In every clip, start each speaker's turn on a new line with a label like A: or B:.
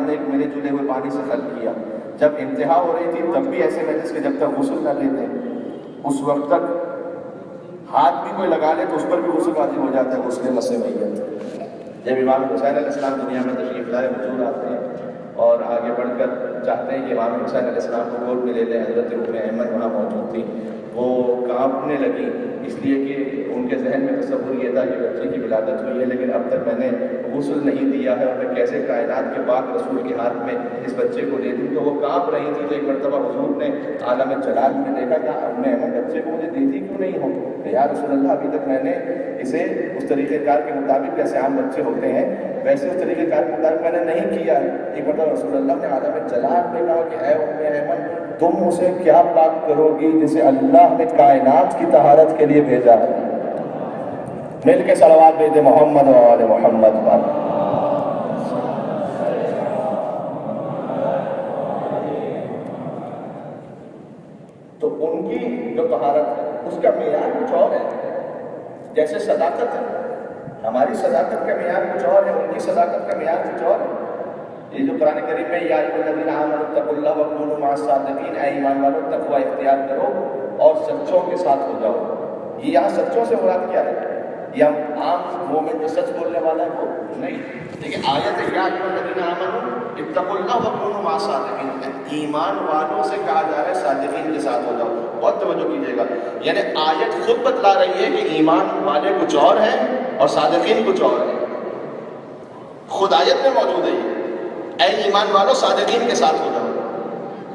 A: ہم نے میرے چولہے ہوئے پانی سے خلق کیا. جب انتہا ہو رہی تھی تب بھی ایسے میں جس کے جب تک غسل نہ لیتے اس وقت تک ہاتھ بھی کوئی لگا لے تو اس پر بھی غسل واجب ہو جاتا ہے، غسل مسح میت. جب امام حسین علیہ السلام دنیا میں تشریف لائے، حضور آتے ہیں اور آگے بڑھ کر چاہتے ہیں کہ امام حسین علیہ السلام کو گود میں لے لیں. حضرت ام ایمن وہاں موجود تھی، وہ کانپنے لگی اس لیے کہ ان کے ذہن میں تصور یہ تھا کہ بچے کی ولادت ہوئی ہے لیکن اب تک میں نے غسل نہیں دیا ہے اور میں کیسے کائنات کے پاک رسول کے ہاتھ میں اس بچے کو دے دوں. تو وہ کانپ رہی تھی. تو ایک مرتبہ حضور نے عالم جلال میں دیکھا کہ ام ایمن بچے کو مجھے دیتی کیوں نہیں ہو؟ یا رسول اللہ ابھی تک میں نے اسے اس طریقہ کار کے مطابق جیسے عام بچے ہوتے ہیں ویسے اس طریقہ کار کے مطابق میں نے نہیں کیا ہے. ایک مرتبہ رسول اللہ نے عالم جلال میں کہا کہ اے ام ایمن تم اسے کیا پاک کرو گی جسے اللہ نے کائنات کی طہارت کے لیے بھیجا ہے. مل کے صلوات بھیجے محمد و آل محمد پر. تو ان کی جو طہارت ہے اس کا معیار کچھ اور ہے. جیسے صداقت ہے، ہماری صداقت کا معیار کچھ اور ہے، ان کی صداقت کا معیار کچھ اور ہے. یہ جو قرآن کریم میں یا ایھا الذین آمنوا اتقوا اللہ وکونوا مع الصادقین، اے ایمان والو تقوی اختیار کرو اور سچوں کے ساتھ ہو جاؤ. یہ یہاں سچوں سے مراد کیا ہے؟ یہ عام مومن جو سچ بولنے والا ہے وہ نہیں. لیکن آیت ہے یا ایھا الذین آمنوا اتقوا اللہ وکونوا مع الصادقین، ایمان والوں سے کہا جا رہا ہے صادقین کے ساتھ ہو جاؤ. بہت توجہ کیجیے گا. یعنی آیت خود بتلا رہی ہے کہ ایمان والے کچھ اور ہیں اور صادقین کچھ اور ہیں. خود آیت میں موجود ہے اے ایمان والو صادقین کے ساتھ ہو جاؤ.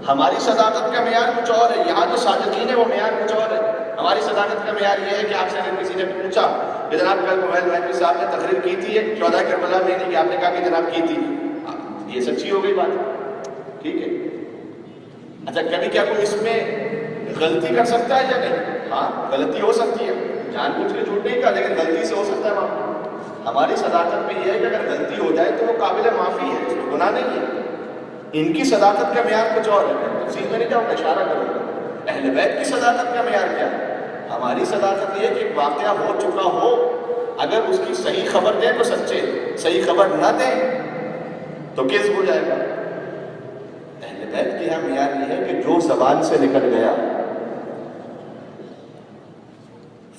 A: ہماری صداقت کا معیار کچھ اور ہے، یہاں جو صادقین ہے وہ معیار کچھ اور ہے. ہماری صداقت کا معیار یہ ہے کہ آپ سے اگر کسی نے پوچھا کہ جناب کل مہدوی صاحب نے تقریر کی تھی 14 کربلا میں نہیں کہ آپ نے کہا کہ جناب کی تھی، یہ سچی ہو گئی بات. ٹھیک ہے. اچھا کبھی کیا کوئی اس میں غلطی کر سکتا ہے یا نہیں؟ ہاں غلطی ہو سکتی ہے، جان بوجھ کے جھوٹ نہیں کہا لیکن غلطی سے ہو سکتا ہے وہاں. ہماری صداقت میں یہ ہے کہ اگر غلطی ہو جائے تو وہ قابل معافی ہے، اس میں گناہ نہیں ہے. ان کی صداقت کا معیار کچھ اور ہے. تفصیل میں نہیں جاؤں گا، اشارہ کروں گا. اہل بیت کی صداقت کا معیار کیا ہے؟ ہماری صداقت یہ ہے کہ ایک واقعہ ہو چکا ہو، اگر اس کی صحیح خبر دیں تو سچے، صحیح خبر نہ دیں تو کذب ہو جائے گا. اہل بیت کے یہاں معیار یہ ہے کہ جو زبان سے نکل گیا.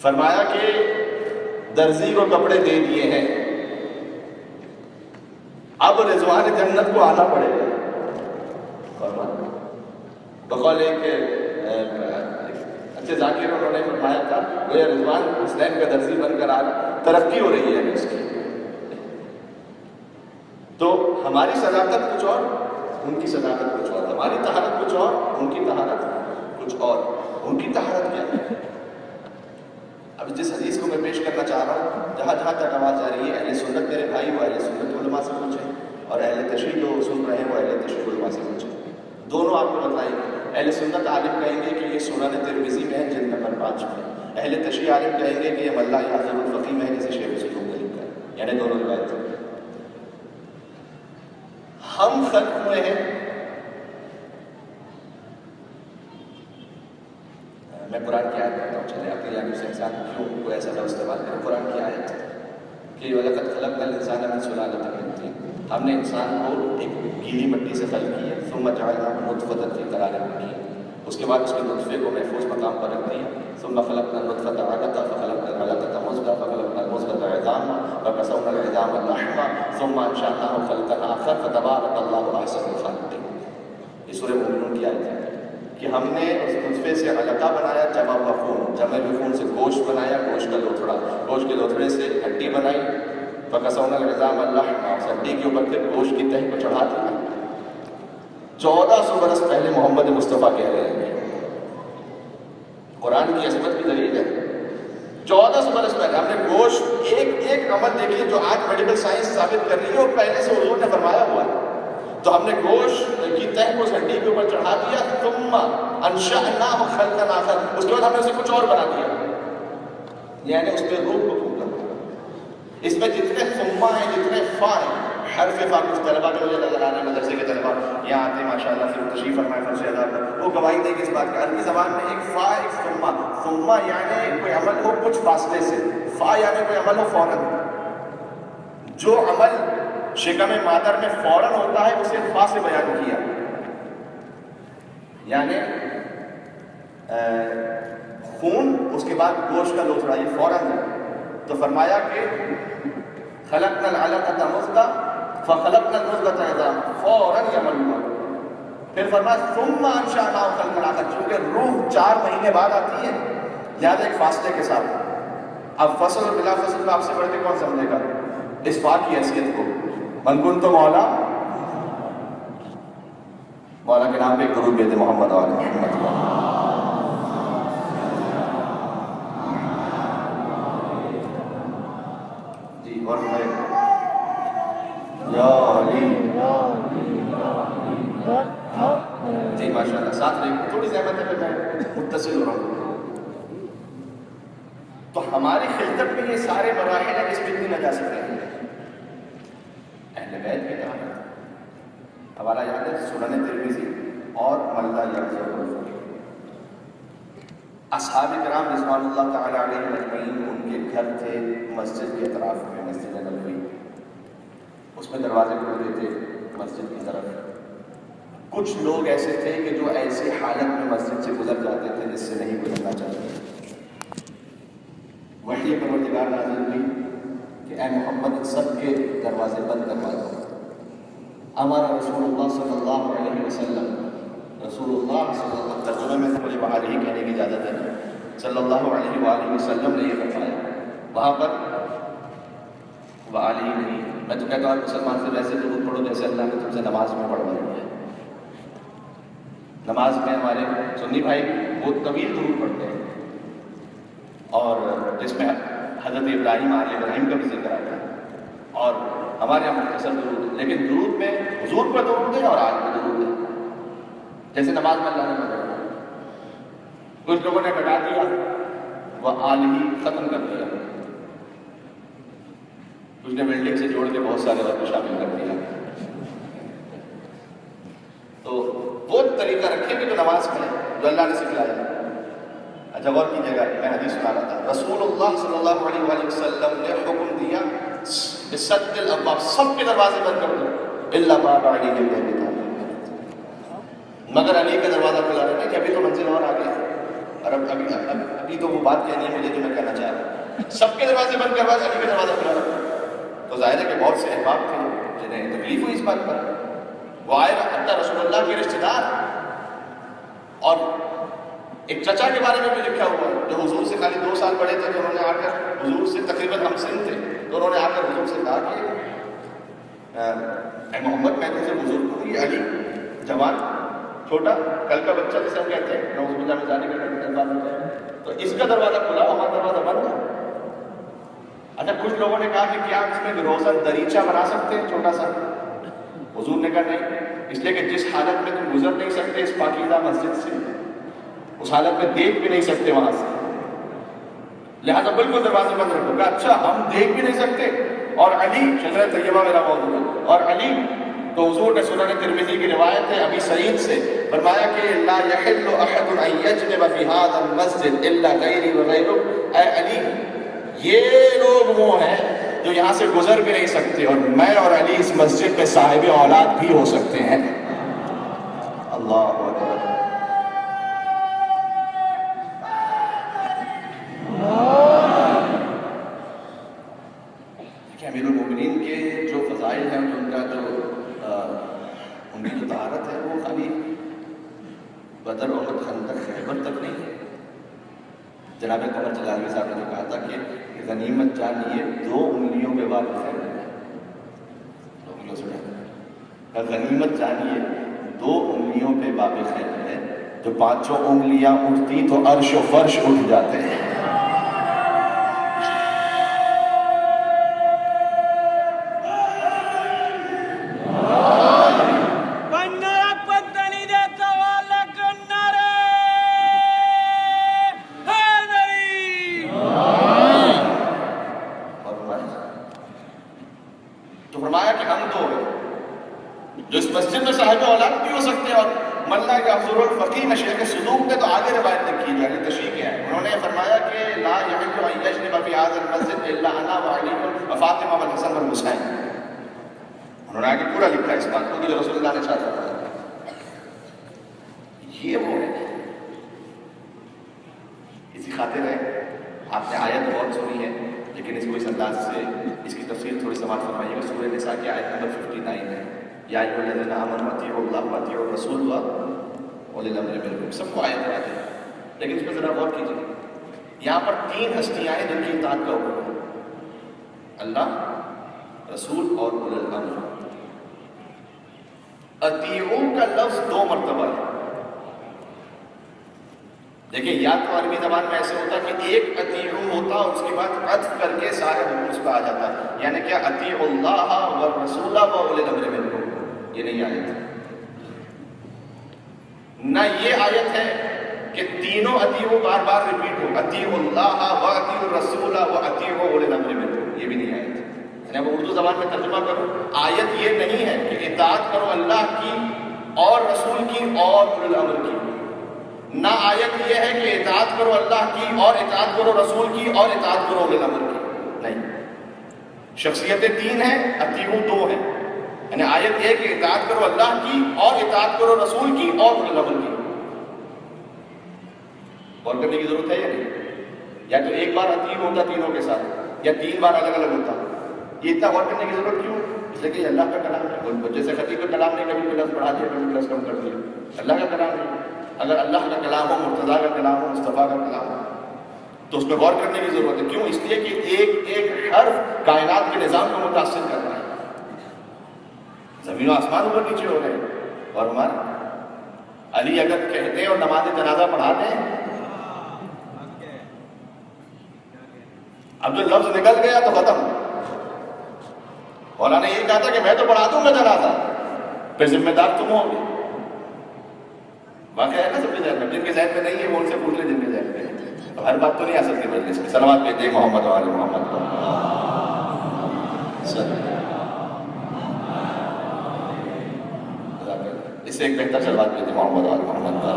A: فرمایا کہ درزی کو کپڑے دے دیے ہیں، اب رضوان جنت کو آنا پڑے گا. بقول ایک اچھے ذاکر انہوں نے فرمایا تھا وہ رضوان حسین کا درزی بن کر آ ترقی ہو رہی ہے اس کی. تو ہماری صداقت کچھ اور، ان کی صداقت کچھ اور. ہماری طہارت کچھ اور، ان کی طہارت کچھ اور. ان کی طہارت کیا ہے؟ اب جس حدیث کو میں پیش کرنا چاہ رہا ہوں، جہاں جہاں تک آواز آ رہی ہے اہل سنت میرے بھائی وہ اہل سنت علماء سے پوچھیں اور اہل تشریع جو سن رہے ہیں وہ اہل تشریع علماء سے پوچھیں. دونوں آپ کو بتائیں گے. اہل سنت عالم کہیں گے کہ یہ سنن ترمذی میں ہے جلد نمبر 5 میں. اہل تشریع عالم کہیں گے کہ یہ ملا حاضر الفقی میں ہے جسے شیخ سلوک نے لکھا ہے. یعنی دونوں روایت ہیں. ہم خلق ہوئے ہیں، میں قرآن کی آیت پڑھتا ہوں. چلے آپ کے یعنی سے انسان کیوں کوئی ایسا لفظ استعمال کرے. قرآن کی آیت کہ وَلَقَدْ خَلَقْنَا الْإِنسَانَ مِنْ سُلَالَةٍ مِنْ طِينٍ، ہم نے انسان کو ایک گیلی مٹی سے خلق کیا. ثُمَّ جَعَلْنَاهُ نُطْفَةً فِي قَرَارٍ مَكِينٍ، اس کے بعد اس کے نطفے کو محفوظ مقام پر رکھ دیا. ثُمَّ خَلَقْنَا النُّطْفَةَ عَلَقَةً فَخَلَقْنَا الْعَلَقَةَ مُضْغَةً فَخَلَقْنَا الْمُضْغَةَ عِظَامًا فَكَسَوْنَا الْعِظَامَ لَحْمًا ثُمَّ أَنشَأْنَاهُ خَلْقًا آخَرَ فَتَبَارَكَ اللَّهُ أَحْسَنُ الْخَالِقِينَ. یہ سورہ مومنون کی آیت ہے کہ ہم نے اس نطفے سے علقہ بنایا، جمع و خون، جمع و خون سے گوشت بنایا، گوشت کا لوتھڑا، گوشت کے لوتھڑے سے ہڈی بنائی. فَكَسَوْنَا الْعِظَامَ لَحْمًا، اس ہڈی کے اوپر پھر گوشت کی تہ کو چڑھا دیا. 1400 برس پہلے محمد مصطفیٰ کہہ رہے ہیں. قرآن کی عظمت کی دلیل ہے. 1400 برس پہلے ہم نے گوشت ایک ایک عمل دیکھیے جو آج میڈیکل سائنس ثابت کر رہی ہے اور پہلے سے حضور نے فرمایا ہوا ہے. تو ہم نے گوشت کی تہ کو اس ہڈی کے اوپر چڑھا دیا. ثم انشأناہ خلقا آخر، اس کے بعد ہم نے اسے کچھ اور بنا دیا، یعنی اس پہ روح کو پھونکا. اس میں جتنے ثم ہیں، جتنے فا ہیں، حرف فا. کچھ طلبہ کے مجھے نظر آ رہے ہیں مدرسے کے طلبہ یہاں آتے ہیں ماشاء اللہ سے تشریف فرمائے فرض ادا کر، وہ گواہی دیں گے اس بات کی. عربی زبان میں ایک فا ایک ثم. ثم یعنی کوئی عمل ہو کچھ فاصلے سے، فا یعنی کوئی عمل ہو فوراً. جو عمل شکم مادر میں فوراً ہوتا ہے، اسے فا سے بیان کیا، یعنی خون اس کے بعد گوشت کا لوتھڑا، یہ فوراً ہے. تو فرمایا کہ خلقنا العلقۃ مضغۃ فخلقنا المضغۃ عظاما، فوراً یہ عمل ہوا. پھر فرمایا ثم انشأناه خلقا آخر، چونکہ روح 4 مہینے بعد آتی ہے لہٰذا ایک فاصلے کے ساتھ. اب فصل اور بلا فصل میں آپ سے بڑھ کے کون سمجھے گا اس بات کی حیثیت کو؟ من کنت مولا، مولا کے نام پہ ایک درود بھیج دے محمد و آل محمد. جی اور میں یا علی، جی ماشاء اللہ. ساتھ میں تھوڑی زحمت ہے کہ میں متصل ہو رہا ہوں. تو ہماری خلقت میں یہ سارے مراحل ہیں جس میں اتنی نجاست ہے. اہل بیت کے نام حوالہ یاد ہے سنن ترمذی اور ملا یعظم. اصحاب کرام رضوان اللہ تعالی علیہم اجمعین، ان کے گھر تھے مسجد کے اطراف میں، مسجد نبوی، اس میں دروازے کھلے تھے مسجد کی طرف. کچھ لوگ ایسے تھے کہ جو ایسی حالت میں مسجد سے گزر جاتے تھے جس سے نہیں گزرنا چاہتے. وحی پروردگار نازل ہوئی کہ اے محمد سب کے دروازے بند کروا دو. ہمارا رسول اللہ صلی اللہ علیہ وسلم، رسول اللہ صلی اللہ علیہ وسلم، ترجمے میں تو مجھے وہاں ہی کہنے کی اجازت ہے، صلی اللہ علیہ وآلہ وسلم نے یہ فرمایا. وہاں پر وآلہ نہیں، میں تو کہتا ہوں مسلمان سے ویسے درود پڑھو جیسے اللہ نے تم سے نماز میں پڑھوائی ہے. نماز میں ہمارے سنی بھائی وہ طویل درود پڑھتے ہیں اور جس میں حضرت ابراہیم آل ابراہیم کا بھی ذکر آتا ہے، اور ہمارے یہاں مختصر درود ہے. لیکن درود میں حضور پر درود ہے اور آل پر درود ہے، جیسے نماز میں اللہ نے پڑھا. کچھ لوگوں نے بتا دیا وہ آل ہی ختم کر دیا، کچھ نے بلڈنگ سے جوڑ کے بہت سارے وقت شامل کر دیا. تو وہ طریقہ رکھیں کہ جو نماز میں جو اللہ نے سکھلایا. اچھا غور کیجیے گا، میں حدیث سنا رہا تھا. رسول اللہ صلی اللہ علیہ وآلہ وسلم نے حکم دیا بسد الابواب، سب کے دروازے بند کر دو الا باب علی بن ابی طالب، مگر علی کا دروازہ کھلا رہنا کہ ابھی تو منزل اور آگے ہے، اور ابھی تو وہ بات کہنی ہے مجھے جو میں کہنا چاہ رہا ہوں. سب کے دروازے بند کروا، علی کا دروازہ کھلا رہنا. تو ظاہر ہے کہ بہت سے احباب تھے جنہیں تکلیف ہوئی اس بات پر. وہ آئے حتیٰ رسول اللہ کے رشتہ دار، اور ایک چچا کے بارے میں بھی لکھا ہوا ہے جو حضور سے خالی 2 سال بڑے تھے. تو انہوں نے آ کر حضور سے تقریباً ہم سن تھے، تو انہوں نے آ کر حضور سے کہا کہ اے محمد میں تجھے بزرگ ہوں، یہ علی جوان چھوٹا کل کا بچہ جسے ہم کہتے ہیں نعوذ باللہ من ذالک الفاظ ہوتا ہے، تو اس کا دروازہ کھلا، ہمارا دروازہ بند ہے. اچھا کچھ لوگوں نے کہا کہ کیا اس میں روزن دریچہ بنا سکتے ہیں چھوٹا سا؟ حضور نے کہا نہیں، اس لیے کہ جس حالت میں تم گزر نہیں سکتے اس پاکیزہ مسجد سے، اس حالت میں دیکھ بھی نہیں سکتے وہاں سے، لہذا بالکل دروازے بند رکھو. کہ اچھا ہم دیکھ بھی نہیں سکتے، اور علی شجرہ طیبہ میرا موضوع ہے، اور علی تو حضور نے سنن ترمذی کی روایت ہے ابی سعید سے، فرمایا کہ لا یحل احد ان یجنب فی ھذا المسجد الا غیری وغیرک. اے علی یہ لوگ وہ ہیں جو یہاں سے گزر بھی نہیں سکتے، اور میں اور علی اس مسجد پہ صاحب اولاد بھی ہو سکتے ہیں. اللہ اکبر. امیر المومنین کے جو فضائل ہیں، ان کا جو ان کی جو طہارت ہے وہ خالی بدر اور خندق خیبر تک نہیں ہے. جناب قمر جلالی صاحب نے جو کہا تھا کہ غنیمت جانیے 2 انگلیوں پہ بال خیر ہے، 2 انگلیوں سے غنیمت جانیے 2 انگلیوں پہ باب خیر ہے. جو 5 انگلیاں اٹھتی تو عرش و فرش اٹھ جاتے ہیں. تو فرمایا کہ ہم تو جو اس مسجد میں صاحب اولاد بھی ہو سکتے ہیں. اور ملا کے افضل الفقی نشے کے صدوق نے تو آگے روایت لکھی ہے، یعنی تشریح کیا ہے. انہوں نے فرمایا کہ لا یحل ان یجنب فی ھذا المسجد الا انا وعلی وفاطمہ والحسن والحسین. انہوں نے آگے پورا لکھا اس بات کو کہ جو رسول اللہ نے ارشاد فرمایا. یہ وہ ہے. اسی خاطر ہے آپ نے آیت بہت سنی ہے لیکن اس کو اس انداز سے اس کی تفصیل تھوڑی سماعت فرمائیے گا. سورہ نساء کی آیت نمبر 59 ہے. یا ایھا الذین آمنوا اطیعوا اللہ واطیعوا الرسول واولی الامر منکم. سب کو آیت یاد ہے لیکن اس پہ ذرا غور کیجیے. یہاں پر 3 ہستیاں ہیں جن کی اطاعت کا حکم ہے. اللہ، رسول اور اولی الامر. اطیعوا کا لفظ 2 مرتبہ ہے. دیکھیں یا تو عربی زبان میں ایسے ہوتا کہ ایک اطیعوا ہوتا اور اس کے بعد عطف کر کے سارے حکم اس پہ آ جاتا. یعنی کہ اطیعوا اللہ والرسول واولی الامر منکم. یہ نہیں آیت ہے. نہ یہ آیت ہے کہ تینوں اطیعوا بار بار ریپیٹ ہو. اطیعوا اللہ واطیعوا الرسول واطیعوا اولی الامر منکم. یہ بھی نہیں آیت ہے. یعنی اب اردو زبان میں ترجمہ کرو. آیت یہ نہیں ہے کہ اطاعت کرو اللہ کی اور رسول کی اور اولی الامر کی. نہ آیت یہ ہے کہ اطاعت کرو اللہ کی اور اطاعت کرو رسول کی اور اطاعت کرو اولی الامر کی. نہیں. شخصیتیں 3 ہیں، اطیعوا 2 ہیں. یعنی آیت یہ ہے کہ اطاعت کرو اللہ کی اور اطاعت کرو رسول کی اور اولی الامر کی. غور کرنے کی ضرورت ہے یا نہیں؟ یا تو ایک بار اطیعوا ہوتا تینوں کے ساتھ یا 3 بار الگ الگ ہوتا. یہ اتنا غور کرنے کی ضرورت کیوں؟ اس لیے کہ اللہ کا کلام ہے. جیسے خطیب کا کلام نہیں، کبھی پلس بڑھا دیا کبھی پلس کم کر دیا. اللہ کا کلام نہیں. اگر اللہ کا کلام ہو، مرتضیٰ کا کلام ہو، مصطفیٰ کا کلام ہو تو اس پہ غور کرنے کی ضرورت ہے. کیوں؟ اس لیے کہ ایک ایک حرف کائنات کے نظام کو متاثر کر رہا ہے. زمین و آسمان اوپر نیچے ہو رہے ہیں. اور ہمارا علی اگر کہتے ہیں اور نماز جنازہ پڑھاتے ہیں، اب جو لفظ نکل گیا تو ختم. مولانا نے یہ کہا تھا کہ میں تو پڑھا دوں گا جنازہ، پھر ذمہ دار تم ہو گے. واقعہ ہے نا سب کے ذہن میں. جن کے ذہن میں نہیں ہے وہ ان سے پوچھ لیں جن کے ذہن میں ہے. اب ہر بات تو نہیں آ سکتی مجلس میں. صلوات بھیجتے ہیں محمد و آل محمد پر. اس سے ایک بہتر صلوات بھیجتے ہیں محمد و آل محمد پر.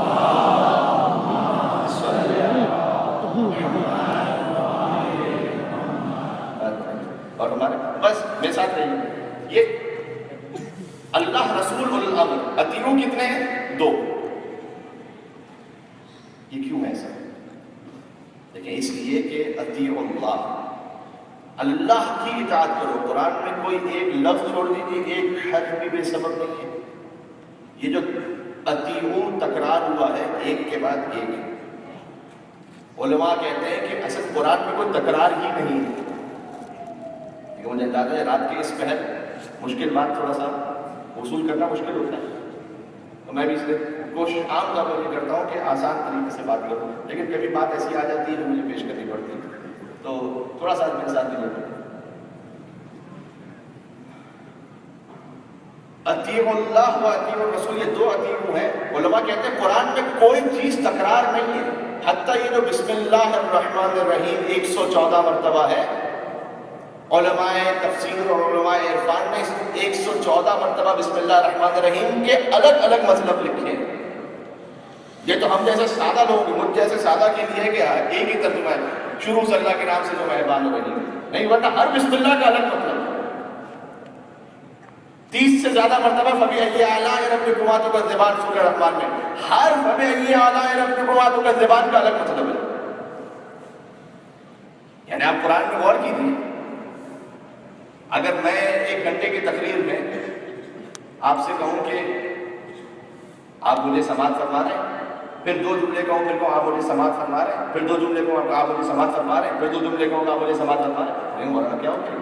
A: اور ہمارے بس میرے ساتھ رہیے. یہ اللہ، رسول، اولی الامر. اطیعوا کتنے ہیں؟ 2. یہ کیوں ہے ایسا؟ دیکھیں اس لیے کہ اطیعوا اللہ، اللہ کی اطاعت کرو. قرآن میں کوئی ایک لفظ چھوڑ دیجیے، ایک حرف بھی بے سبب نہیں ہے. یہ جو اطیعوا تکرار ہوا ہے ایک کے بعد ایک، علماء کہتے ہیں کہ اصل قرآن میں کوئی تکرار ہی نہیں ہے. مجھے اندازہ ہے رات کے اس پہر مشکل بات تھوڑا سا وصول کرنا مشکل ہوتا ہے، تو میں بھی اس لیے کوشش عام طور پر یہ کرتا ہوں کہ آسان طریقے سے بات کروں. لیکن کبھی بات ایسی آ جاتی ہے جو مجھے پیش کرنی پڑتی ہے، تو تھوڑا سا میرے ساتھ بھی لگتا ہے. اطیعوا اللہ و اطیعوا الرسول، یہ 2 اطیعوا ہیں. علماء کہتے ہیں قرآن میں کوئی چیز تکرار نہیں ہے. حتیٰ یہ جو بسم اللہ الرحمن الرحیم 114 مرتبہ ہے، علماء تفسیر اور علماء عرفان نے 114 مرتبہ بسم اللہ الرحمن الرحیم کے الگ الگ مطلب لکھے ہیں. یہ تو ہم جیسے سادہ لوگ، مجھ جیسے سادہ کے لیے کہ ایک ہی ترجمہ ہے، شروع سے اللہ کے نام سے جو مہربان الرحیم. نہیں، ورنہ ہر بسم اللہ کا الگ مطلب ہے. 30 سے زیادہ مرتبہ فبأي آلاء ربكما تكذبان سورہ رحمان میں ہر فبأي آلاء ربكما تكذبان کا الگ مطلب ہے. یعنی آپ قرآن میں غور کیجیے. اگر میں 1 گھنٹے کی تقریر میں آپ سے کہوں کہ آپ مجھے سماعت فرما رہے ہیں، پھر 2 جملے کہوں، پھر کہوں آپ مجھے سماعت فرما رہے ہیں، پھر 2 جملے کہوں آپ مجھے سماعت فرما رہے ہیں، پھر 2 جملے کہوں آپ مجھے سماعت فرما رہے ہیں، نہیں مولانا کیا ہو گیا؟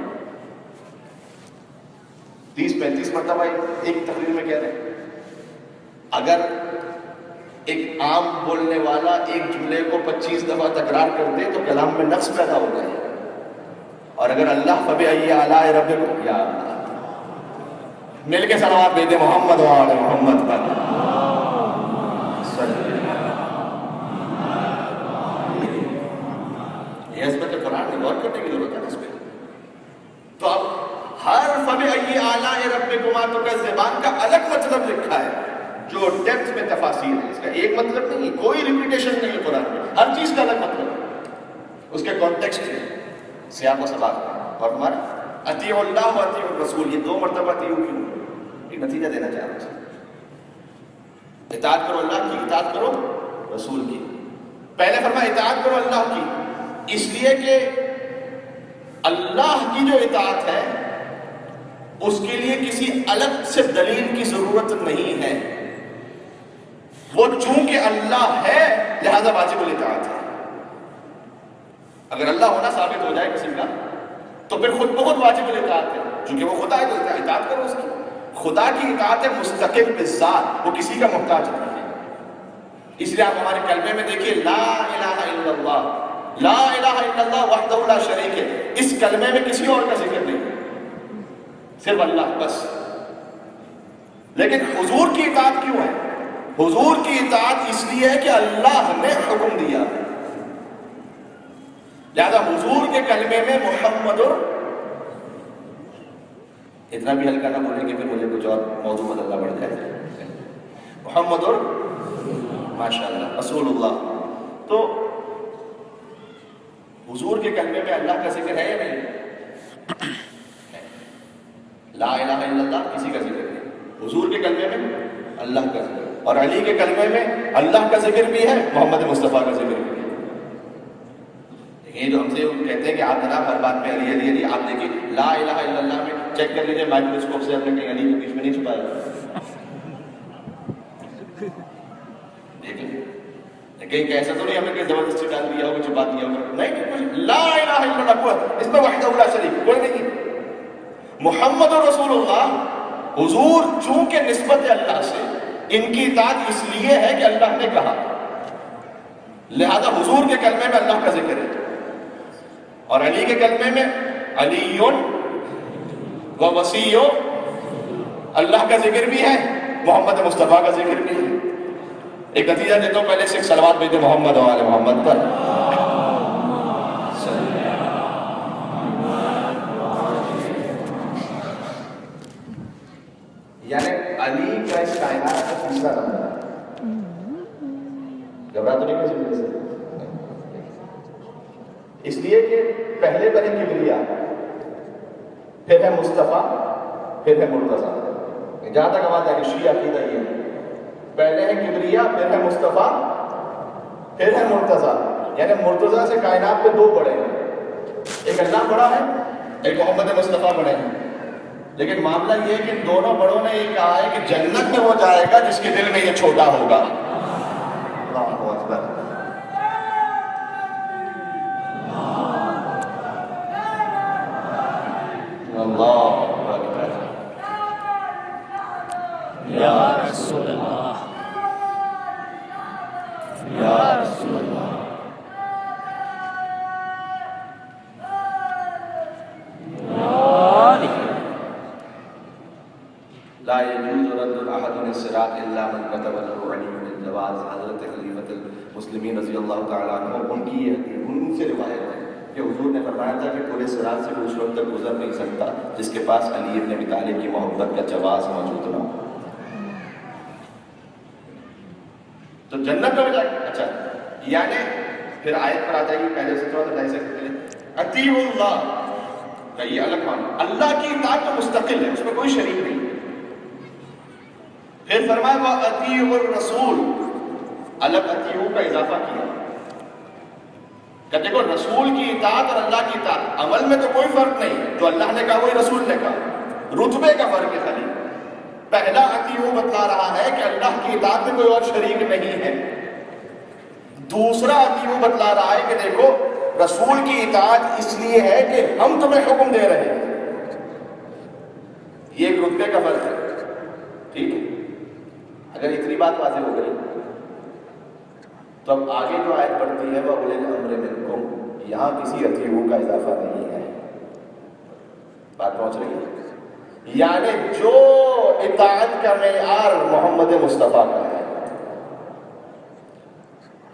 A: 30-35 مرتبہ ایک تقریر میں کہہ رہے ہیں. اگر ایک عام بولنے والا ایک جملے کو 25 دفعہ تکرار کر دے تو کلام میں نقص پیدا ہو جائے. اور اگر اللہ فبأي آلاء ربكما، یا مل کے صلوات بھیجتے محمد و آل محمد پر. یہ عظمت قرآن میں غور کرنے کی ضرورت ہے اس پہ. تو اب ہر فبأي آلاء ربكما تكذبان کا الگ مطلب لکھا ہے جو ڈیپتھ میں تفاسیر ہے. اس کا ایک مطلب نہیں ہے، کوئی ریپیٹیشن نہیں ہے قرآن میں، ہر چیز کا الگ مطلب ہے. اس کے کانٹیکسٹ ہے، سیاق و سباق. اور ہمارا اطیعوا اللہ و اطیعوا الرسول، یہ 2 مرتبہ اطیعوا کیوں؟ ایک نتیجہ دینا چاہ رہا ہوں، اطاعت کرو اللہ کی، اطاعت کرو رسول کی۔ پہلے فرمایا اطاعت کرو اللہ کی، اس لیے کہ اللہ کی جو اطاعت ہے اس کے لیے کسی الگ سے دلیل کی ضرورت نہیں ہے، وہ چونکہ اللہ ہے لہذا واجب الاطاعت ہے۔ اگر اللہ ہونا ثابت ہو جائے کسی کا تو پھر خود بخود واجب الاطاعت ہے، چونکہ وہ خدا ہے تو اطاعت کرو اس کی۔ خدا کی اطاعت ہے مستقل بالذات، وہ کسی کا محتاج نہیں ہے۔ اس لیے آپ ہمارے کلمے میں دیکھیے لا الہ الا اللہ، لا الہ الا اللہ وحدہ لا شریک ہے، اس کلمے میں کسی اور کا ذکر نہیں، صرف اللہ بس۔ لیکن حضور کی اطاعت کیوں ہے؟ حضور کی اطاعت اس لیے ہے کہ اللہ نے حکم دیا، لہذا حضور کے کلمے میں محمد، اتنا بھی ہلکا نہ بولیں کہ پھر مجھے کچھ اور موضوع بدلنا پڑ جائے، محمد ماشاء اللہ رسول اللہ۔ تو حضور کے کلمے میں اللہ کا ذکر ہے یا نہیں؟ لا الہ الا اللہ کسی کا ذکر نہیں، حضور کے کلمے میں اللہ کا ذکر، اور علی کے کلمے میں اللہ کا ذکر بھی ہے، محمد مصطفیٰ کا ذکر بھی ہے۔ یہ جو ہم سے کہتے ہیں کہ آپ جناب ہر بات میں علی علی علی، آپ دیکھیں لا الہ الا اللہ میں چیک کر لیجیے مائکروسکوپ سے، ہم نے کہیں علی کے بیچ میں نہیں چھپایا، دیکھیں کہیں ایسا تو نہیں ہم نے کہیں زبردستی ڈال دیا ہوگا، چھپا دیا ہوگا، نہیں، لا الہ الا اللہ اس میں وحدہ لا شریک کوئی نہیں۔ محمد رسول اللہ، حضور چونکہ نسبت اللہ سے، ان کی اطاعت اس لیے ہے کہ اللہ نے کہا، لہذا حضور کے کلمے میں اللہ کا ذکر ہے، اور علی کے کلمے میں علی و وصی، اللہ کا ذکر بھی ہے، محمد مصطفیٰ کا ذکر بھی ہے۔ ایک نتیجہ دیتا ہوں، پہلے سے ایک صلوات بھیجتے محمد و آل محمد پر۔ یعنی علی کا اس کائنات کا تیسرا نمبر ہے، گھبرا تو نہیں کسی وجہ سے، اس لیے کہ پہلے بنی کبریا، پھر ہے مصطفیٰ، پھر ہے مرتضیٰ۔ جہاں تک آواز ہے شیعہ عقیدہ یہ ہے، پہلے ہے کبریا، پھر ہے مصطفیٰ، پھر ہے مرتضیٰ۔ یعنی مرتضیٰ سے کائنات پہ 2 بڑے ہیں، ایک اللہ بڑا ہے، ایک محمد مصطفیٰ بڑے ہیں۔ لیکن معاملہ یہ ہے کہ ان دونوں بڑوں نے یہ کہا ہے کہ جنت میں وہ جائے گا جس کے دل میں یہ چھوٹا ہوگا۔ اللہ اکبر، اللہ اکبر، یا رسول اللہ، یا رسول اللہ۔ لا يجوز رد احد الصراط الا من كتب له علي الجواز۔ حضرت خلیفۃ المسلمین رضی اللہ تعالیٰ عنہ، ان کی ان سے روایت ہے کہ حضور نے فرمایا تھا کہ پورے صراط سے کوئی اس وقت تک گزر نہیں سکتا جس کے پاس علی ابن ابی طالب کی محبت کا جواز موجود نہ ہو۔ تو جنت میں جائے گا۔ اچھا، یعنی پھر آیت پر آ جائے گی، پہلے سے تھوڑا سا ڈائسیکٹ کریں، اطیعوا اللہ کا یہ الگ معنی، اللہ کی اطاعت تو مستقل ہے، اس میں کوئی شریک نہیں۔ پھر فرمایا وَأَطِيعُوا الرَّسُولَ، الگ اطیعوا کا اضافہ کیا کہ دیکھو رسول کی اطاعت اور اللہ کی اطاعت عمل میں تو کوئی فرق نہیں، جو اللہ نے کہا وہی رسول نے کہا، رتبے کا فرق ہے خالی۔ پہلا اطیعوا بتلا رہا ہے کہ اللہ کی اطاعت میں کوئی اور شریک نہیں ہے، دوسرا اطیعوا بتلا رہا ہے کہ دیکھو رسول کی اطاعت اس لیے ہے کہ ہم تمہیں حکم دے رہے ہیں، یہ ایک رتبے کا فرق ہے۔ ٹھیک ہے، اگر اتنی بات واضح ہو گئی تو اب آگے جو آیت پڑھتی ہے وہ اولي الامر منکم، یہاں کسی اطیعوا کا اضافہ نہیں ہے، بات پہنچ رہی ہے؟ یعنی جو اطاعت کا معیار محمد مصطفیٰ کا ہے،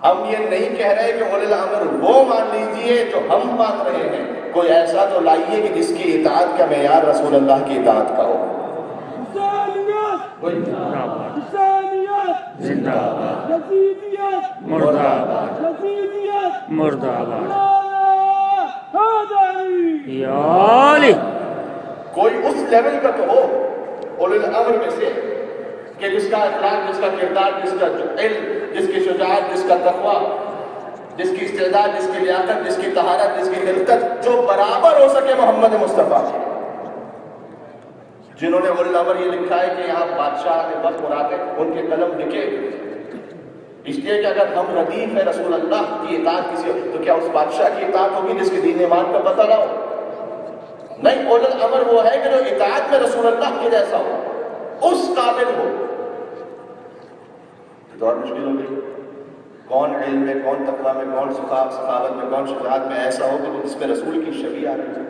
A: ہم یہ نہیں کہہ رہے کہ اولي الامر وہ مان لیجئے جو ہم مان رہے ہیں، کوئی ایسا تو لائیے کہ جس کی اطاعت کا معیار رسول اللہ کی اطاعت کا ہو۔ زندہ آباد، مردہ آباد، مردہ آباد، یا علی۔ لیول کا تو ہو اولو الامر میں سے، کہ جس کا اخلاق، جس کا کردار، جس کا علم، جس کی شجاعت، جس کا تقوی، جس کی استعداد، جس کی لیاقت، جس کی طہارت، جس کی خلقت جو برابر ہو سکے محمد مصطفیٰ کے، جنہوں نے اولو الامر یہ لکھا ہے کہ یہاں بادشاہ کے وقت مراتے ان کے قلم لکھے، اس لیے کہ اگر ہم ردیف ہے رسول اللہ کی اطاعت کسی ہو تو کیا اس بادشاہ کی اطاعت ہوگی جس کے دین ایمان کا پتہ نہ ہو؟ نہیں، اولو الامر وہ ہے کہ جو اطاعت میں رسول اللہ کے جیسا ہو، اس قابل ہو۔ تو اور مشکل ہو گئی، کون علم میں، کون تقویٰ میں، کون سخاوت میں، کون شجاعت میں ایسا ہو کہ جس میں رسول کی شبیہ آ رہی ہے؟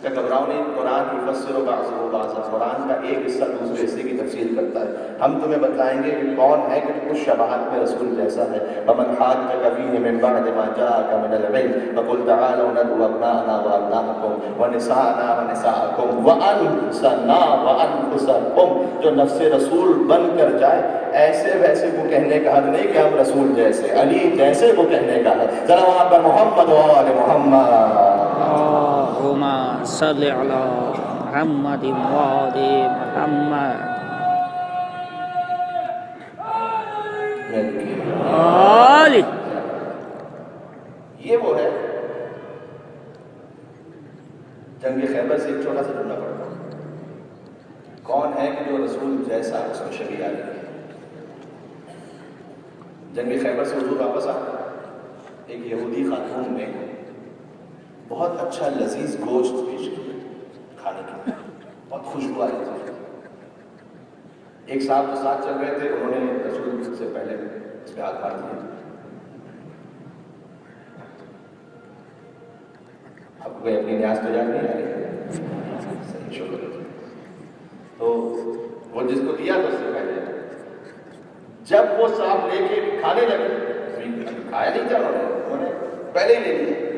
A: کہ گھبراؤ نہیں، قرآن یفسر بعضہ بعضا، قرآن کا ایک حصہ دوسرے حصے کی تفسیر کرتا ہے۔ ہم تمہیں بتائیں گے کہ کون ہے کہ کچھ شباہت میں رسول جیسا ہے۔ وَمَنْ حَاجَّكَ فِيهِ مِنْ بَعْدِ مَا جَاءَكَ مِنَ الْعِلْمِ فَقُلْ تَعَالَوْا نَدْعُ أَبْنَاءَنَا وَأَبْنَاءَكُمْ وَنِسَاءَنَا وَنِسَاءَكُمْ وَأَنفُسَنَا وَأَنفُسَكُمْ۔ جو نفس رسول بن کر جائے ایسے ویسے کو کہنے کا حق نہیں کہ ہم رسول جیسے، علی جیسے کو کہنے کا حق۔ ذرا وہاں پر محمد و آل محمد،
B: اللہم صل علی محمد و آل محمد آل۔
A: یہ وہ ہے جنگ خیبر سے ایک چھوٹا سا جملہ پڑھتا ہوں، کون ہے کہ جو رسول جیسا اس کو شبیہ آ گئی۔ جنگ خیبر سے حضور واپس آ ایک یہودی خاتون نے بہت اچھا لذیذ گوشت پیش کیا کھانے کے، بہت خوشبو آئی تھی۔ ایک صاحب جو ساتھ چل رہے تھے انہوں نے رسول سے پہلے اس پہ ہاتھ مار دیا۔ آپ کو اپنی نیاز تو یاد نہیں آ رہی؟ صحیح، شکر۔ تو وہ جس کو دیا تو اس سے پہلے جب وہ صاحب لے کے کھانے لگے، کھایا نہیں تھا انہوں نے پہلے ہی لے لیا۔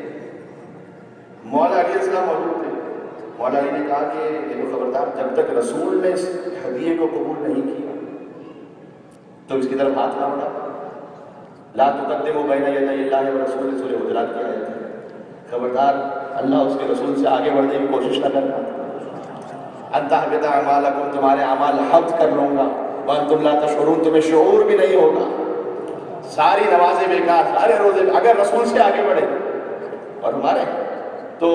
A: مولا علیہ السلام موجود تھے، مولا علی نے کہا کہ دیکھو خبردار، جب تک رسول نے اس ہدیے کو قبول نہیں کیا تو اس کی طرف ہاتھ نہ بڑھا۔ لا تقدموا بین یدی اللہ ورسولہ، سورہ حجرات کی آیت ہے۔ خبردار، اللہ اس کے رسول سے آگے بڑھنے کی کوشش نہ کرنا۔ ان تحبط اعمالکم، تمہارے اعمال حبط کر لوں گا، وانتم لا تشعرون، تمہیں شعور بھی نہیں ہوگا۔ ساری نمازیں بیکار، سارے روزے، اگر رسول سے آگے بڑھے اور ہمارے تو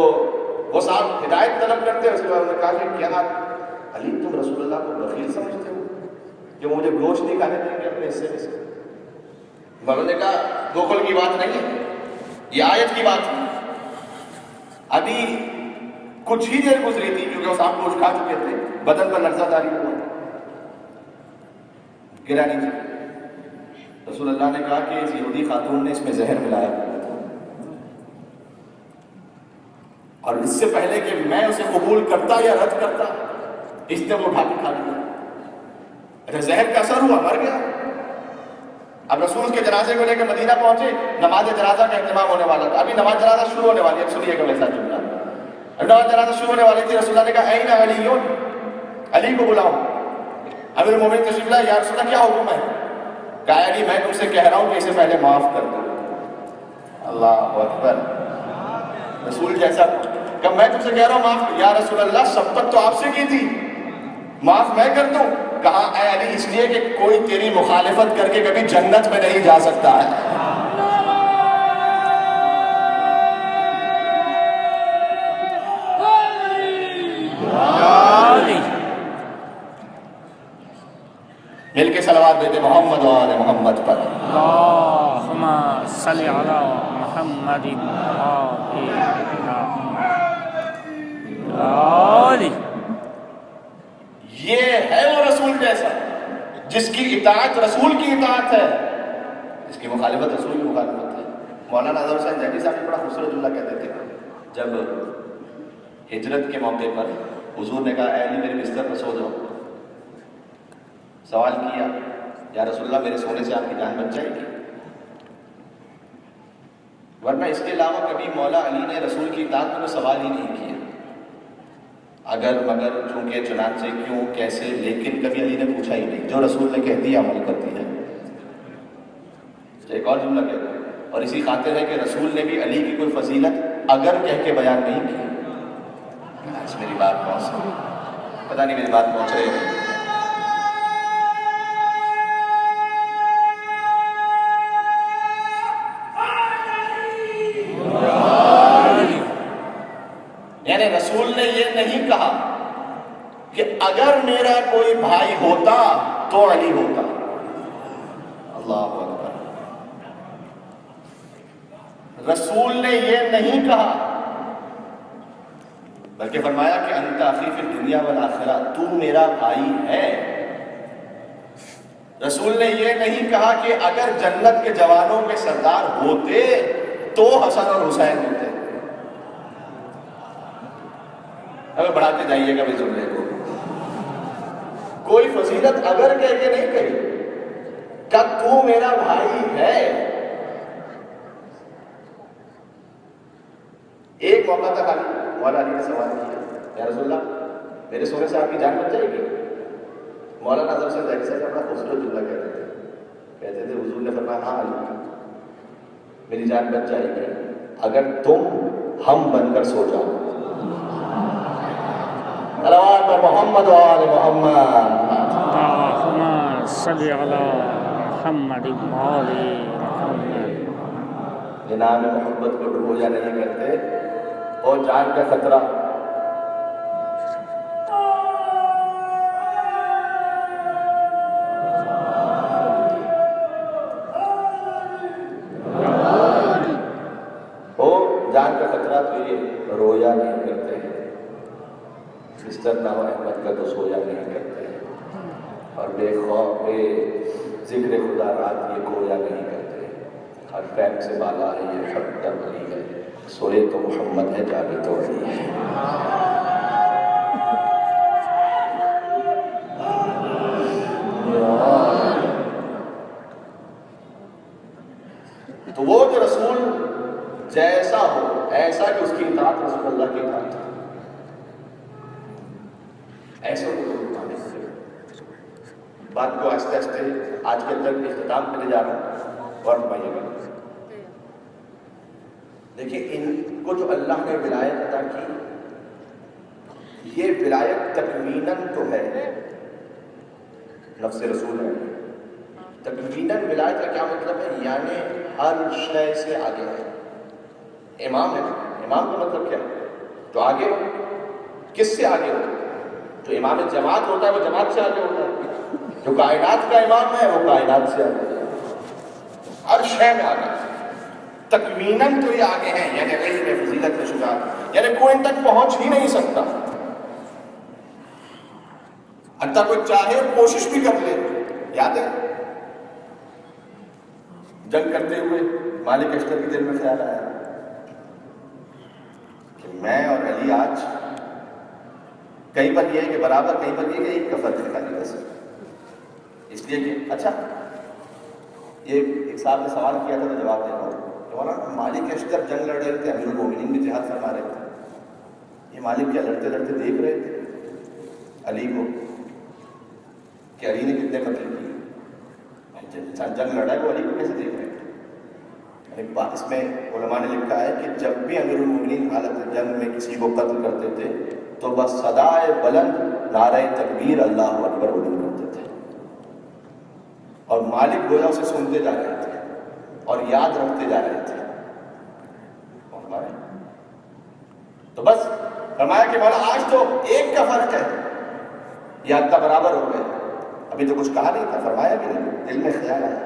A: وہ صاحب ہدایت طلب کرتے ہیں۔ اس کے بعد انہوں نے کہا کہ کیا علی تم رسول اللہ کو بخیل سمجھتے ہو جو مجھے گوشت نہیں کھانے دیں گے اپنے حصے میں سے؟ انہوں نے کہا گوکل کی بات نہیں ہے، یہ آیت کی بات ہے۔ ابھی کچھ ہی دیر گزری تھی کیونکہ وہ صاحب گوشت کھا چکے تھے، بدن پر لرزہ طاری ہوا، گرا نیچے۔ رسول اللہ نے کہا کہ اس یہودی خاتون نے اس میں زہر ملایا اور اس سے پہلے کہ میں اسے قبول کرتا یا رد کرتا اس نے وہ اٹھا کے کھا لیا۔ اچھا، زہر کا اثر ہوا، مر گیا۔ اب رسول کے جنازے کو لے کے مدینہ پہنچے، نماز جنازہ کا اہتمام ہونے والا تھا، ابھی نماز جنازہ شروع ہونے والی ہے۔ اب سنیے گا ویسا جملہ، اب نماز جنازہ شروع ہونے والی تھی، رسول اللہ نے کہا این علی، علی کو بلاؤ۔ امیر المومنین تشریف لائے، یا رسول اللہ کیا حکم ہے؟ کہا علی میں تم سے کہہ رہا ہوں کہ اسے پہلے معاف کر دو۔ اللہ اکبر، رسول جیسا کہ میں تم سے کہہ رہا ہوں معاف، یا رسول اللہ شفقت تو آپ سے کی تھی، معاف میں کر دوں؟ کہا اے علی اس لیے کہ کوئی تیری مخالفت کر کے کبھی جنت میں نہیں جا سکتا ہے۔ مل کے صلوات دیتے محمد و آل محمد پر۔
B: اللہم صل علی محمد و آل محمد۔
A: یہ ہے وہ رسول جیسا جس کی اطاعت رسول کی اطاعت ہے، جس کی مخالفت رسول کی مخالفت ہے۔ مولانا اظہر حسین زیدی صاحب بڑا خوبصورت جملہ کہتے تھے، جب ہجرت کے موقع پر حضور نے کہا اے علی میرے بستر پر سو جاؤ، سوال کیا یا رسول اللہ میرے سونے سے آپ کی جان بچ جائے گی؟ ورنہ اس کے علاوہ کبھی مولا علی نے رسول کی اطاعت میں سوال ہی نہیں کیا، اگر مگر چونکہ چنانچہ کیوں کیسے، لیکن کبھی علی نے پوچھا ہی نہیں، جو رسول نے کہہ دیا عمل کر دیا۔ ایک اور جملہ کہتا ہے، اور اسی خاطر ہے کہ رسول نے بھی علی کی کوئی فضیلت اگر کہہ کے بیان نہیں کی۔ آج میری بات پہنچ پتہ نہیں میری بات پہنچ رہی ہے. یعنی رسول نے یہ نہیں کہا کہ اگر میرا کوئی بھائی ہوتا تو علی ہوتا. اللہ اکبر. رسول نے یہ نہیں کہا بلکہ فرمایا کہ انت اخی فی الدنیا والآخرہ، تو میرا بھائی ہے. رسول نے یہ نہیں کہا کہ اگر جنت کے جوانوں کے سردار ہوتے تو حسن اور حسین ہوتے. اب بڑھاتے جائیے گا اس جملے کو. کوئی فضیلت اگر کہہ کے نہیں کہی کہ تو میرا بھائی ہے. ایک موقع تھا خالی مولا علی نے سوال کیا، یا رسول اللہ میرے سونے سے آپ کی جان بچ جائے گی؟ مولانا نظر سے ظاہر سے اپنا خوبصورت جملہ کہتے تھے حضور نے فرمایا ہاں علی میری جان بچ جائے گی اگر تم ہم بن کر سو جاؤ. صلوات پر محمد و آل محمد.
B: اللہم صلی علی محمد و آل محمد.
A: جناب محبت کو ڈبویا نہیں کرتے اور جان کا خطرہ. جان کا خطرہ تو یہ رویا نہیں کرتے، بستر نہ ہو احمد کا تو سویا نہیں کرتے، اور بے خوف بے ذکر خدا رات یہ گویا نہیں کرتے. ہر فیم سے بالا ہے یہ حق در علی ہے، سوئے تو محمد ہے جاگے تو علی ہے. تو وہ جو رسول جیسا ہو ایسا کہ اس کی اطاعت رسول اللہ کی اطاعت ہے، ایسا بات کو آہستہ آہستہ آج کے اندر اختتام پہ لے جا رہا ہوں. غور فرمائیے گا. دیکھیے ان کو جو اللہ نے ولایت عطا کی، یہ ولایت تکویناً تو ہے، نفس رسول ہے. تکویناً ولایت کا کیا مطلب ہے؟ یعنی ہر شے سے آگے ہے. امام ہے، امام کا مطلب کیا ہے؟ تو آگے کس سے آگے ہو؟ جو امام جماعت ہوتا ہے وہ جماعت سے آگے ہوتا ہے. جو کائنات کا امام ہے وہ کائنات سے آگے ہے، ہر شے میں آگے. تکویناً تو یہ آگے ہیں، یعنی علم فضیلت شجاعت، یعنی کوئی ان تک پہنچ ہی نہیں سکتا. حتیٰ کوئی چاہے کوشش بھی کر لے. یاد ہے جنگ کرتے ہوئے مالک اشتر کے دل میں خیال آیا کہ میں اور علی آج کہیں پر یہ ہے کہ برابر، کہیں پر یہ کہ ایک کا فرق ہے خالی بس. اس لیے کہ اچھا یہ ایک صاحب نے سوال کیا تھا تو جواب دے رہا ہوں. مالک اشتر جنگ لڑ رہے تھے، امیر المومنین بھی جہاد فرما رہے تھے. یہ مالک کیا لڑتے لڑتے دیکھ رہے تھے علی کو کہ علی نے کتنے قتل کیے. جنگ لڑا ہے وہ علی کو کیسے دیکھ رہے تھے؟ اس میں علماء نے لکھا ہے کہ جب بھی امیر المومنین حالت جنگ میں کسی کو قتل کرتے تھے تو بس صدائے بلند نعرہ تکبیر اللہ اکبر بلند کرتے تھے، اور مالک گویا اسے سنتے جا رہے تھے اور یاد رکھتے جا رہے تھے. تو بس فرمایا کہ مولا آج تو ایک کا فرق ہے، یہ حتیٰ برابر ہو گئے. ابھی تو کچھ کہا نہیں تھا، فرمایا بھی نہیں، دل میں خیال آیا.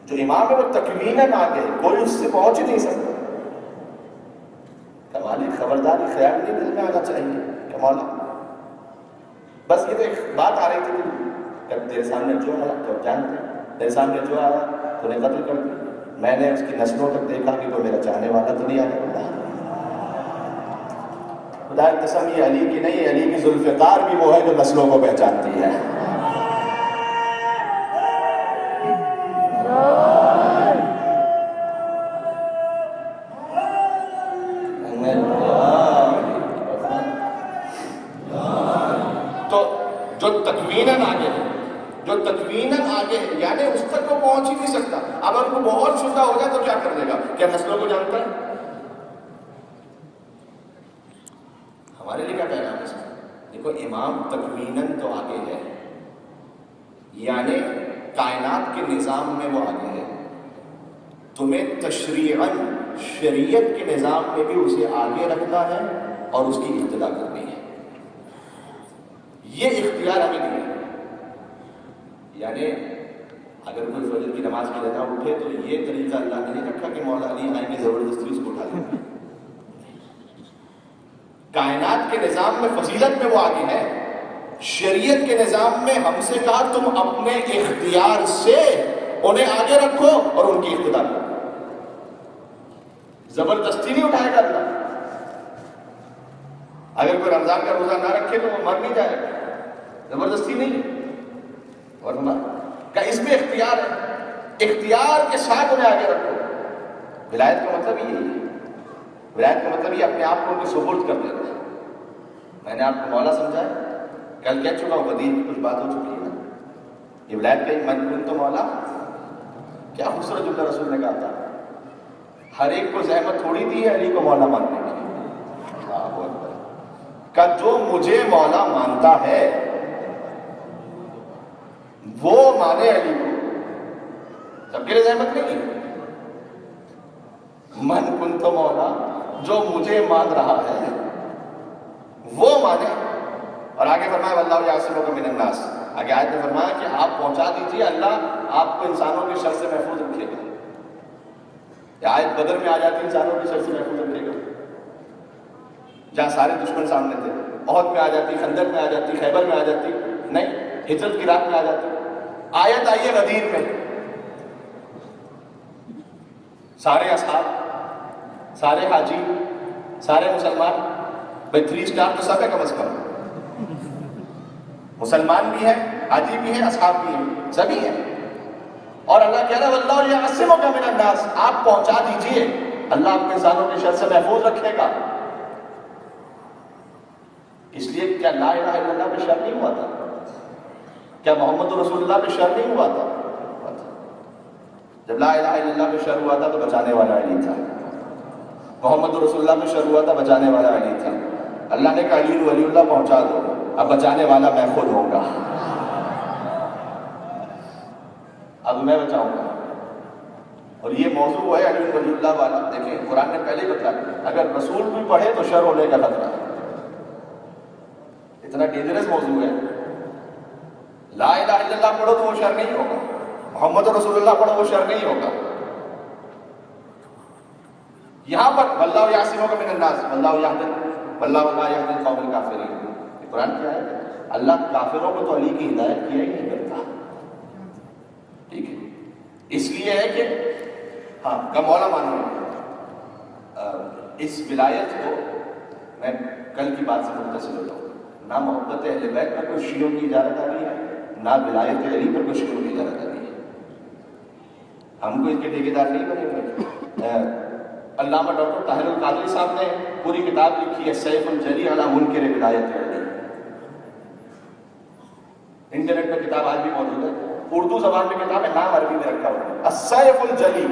A: جو امام ہے وہ تکویناً آگے، کوئی اس سے پہنچ ہی نہیں سکتا. کمالی خبرداری خیال نہیں دل میں آنا چاہیے کہ مولا بس یہ تو ایک بات آ رہی تھی کہ تیرے سامنے جو آیا تو جانتے، تیرے سامنے جو آیا تو نے قتل کر دیا. میں نے اس کی نسلوں تک دیکھا کہ کوئی میرا چاہنے والا تو نہیں آنے والا. خدا کی قسم یہ علی کی نہیں، علی کی ذوالفقار بھی وہ ہے جو نسلوں کو پہچانتی ہے. تو جو تکویناً آگے ہے، جو تکویناً آگے ہے یعنی اس تک کو پہنچ ہی نہیں سکتا. اب ان کو بہت شدہ ہو جائے تو کیا کر دے گا؟ کیا نسلوں کو جانتا ہے؟ ہمارے لیے کیا پیغام ہے اس میں؟ دیکھو امام تکویناً تو آگے ہے، یعنی کائنات کے نظام میں وہ آگے ہے، تمہیں تشریعاً شریعت کے نظام میں بھی اسے آگے رکھنا ہے اور اس کی ابتدا کرنی ہے، یہ اختیار ہمیں دیا ہے۔ یعنی اگر کوئی فجر کی نماز کے لیتا اٹھے تو یہ طریقہ اللہ نے نہیں رکھا کہ مولا علی آئیں گے زبردستی اس کو اٹھا دیں، کائنات کے نظام میں فضیلت میں وہ آگے ہے، شریعت کے نظام میں ہم سے کہا تم اپنے اختیار سے انہیں آگے رکھو اور ان کی ابتدا کرو، زبردستی نہیں اٹھائے گا اللہ۔ اگر کوئی رمضان کا روزہ نہ رکھے تو وہ مر نہیں جائے گا، زبردستی نہیں ہے، ورنہ کہ اس میں اختیار ہے، اختیار کے ساتھ انہیں آگے رکھو۔ ولایت کا مطلب یہی ہے، ولایت کا مطلب یہ اپنے آپ کو ان کے سپرد کر دینا ہے۔ میں نے آپ کو مولا سمجھا ہے، کل کہہ چکا ہوں، بدیل کی کچھ بات ہو چکی ہے نا، یہ ولایت کا من کن تو مولا، کیا خوبصورت جملہ رسول نے کہا تھا، ہر ایک کو زحمت تھوڑی دی ہے علی کو مولا ماننے کی، کہ جو مجھے مولا مانتا ہے وہ مانے علی کو، سب کے لیے زحمت نہیں ہے، من کن تو مولا، جو مجھے مان رہا ہے وہ مانے۔ اور آگے فرمایا واللہ یعصمک من الناس، آگے آیت میں فرمایا کہ آپ پہنچا دیجیے، اللہ آپ کو انسانوں کے شر سے محفوظ رکھے گا۔ یہ آیت بدر میں آ جاتی انسانوں کے شر سے محفوظ رکھے گا، جہاں سارے دشمن سامنے تھے، احد میں آ جاتی، خندق میں آ جاتی، خیبر میں آ جاتی، نہیں، ہجرت کی رات میں آ جاتی۔ آیت آئی ہے غدیر میں، سارے اصحاب، سارے حاجی، سارے مسلمان، بھائی 3 اسٹار تو سب ہے کم از کم، مسلمان بھی ہیں، حاجی بھی ہیں، اصحاب بھی ہیں، سبھی ہیں، اور اللہ کہہ رہا ہے واللہ یعصمک من الناس، آپ پہنچا دیجئے، اللہ آپ کو انسانوں کے شر سے محفوظ رکھے گا۔ اس لیے کیا لا الہ الا اللہ پہ شر نہیں ہوا تھا؟ کیا محمد رسول اللہ پہ شر نہیں ہوا تھا؟ جب لا الہ الا اللہ پہ شر ہوا تھا تو بچانے والا علی تھا، محمد رسول اللہ پہ شر ہوا تھا، بچانے والا علی تھا۔ اللہ نے کہا علی ولی اللہ پہنچا دو، اب بچانے والا میں خود ہوں گا، اب میں بچاؤں گا۔ اور یہ موضوع ہے علی ولی اللہ والا، دیکھیں قرآن نے پہلے ہی بتایا اگر رسول بھی پڑھے تو شر ہونے کا خطرہ ہے، اتنا ڈینجرس موضوع ہے۔ لا الہ الا اللہ پڑھو تو وہ شر نہیں ہوگا، محمد رسول اللہ پڑھو وہ شر نہیں ہوگا۔ یہاں پر واللہ یعصمک من الناس واللہ لا یہدی القوم الکافرین، یہ قرآن کی آیت ہے۔ اللہ کافروں کو تو علی کی ہدایت کیا ہی نہیں کرتا، ٹھیک ہے، اس لیے ہے کہ ہاں کا مولا مانو۔ اس ولایت کو میں کل کی بات سے متصل ہوتا ہوں، نہ محبت اہل بیت پر کوئی شیعوں کی اجازت آ رہی ہے، نہ ولایت علی پر کوئی شیعوں کی اجازت آ رہی ہے، ہم کو اس کے ٹھیکیدار نہیں بنے ہوئے۔ علامہ ڈاکٹر طاہر القادری صاحب نے پوری کتاب لکھی ہے سیف الجلی علی منکر ولایت علی، انٹرنیٹ پہ کتاب آج بھی موجود ہے، اردو زبان میں کتاب ہے، نام عربی میں رکھا ہوا ہے السیف الجلی،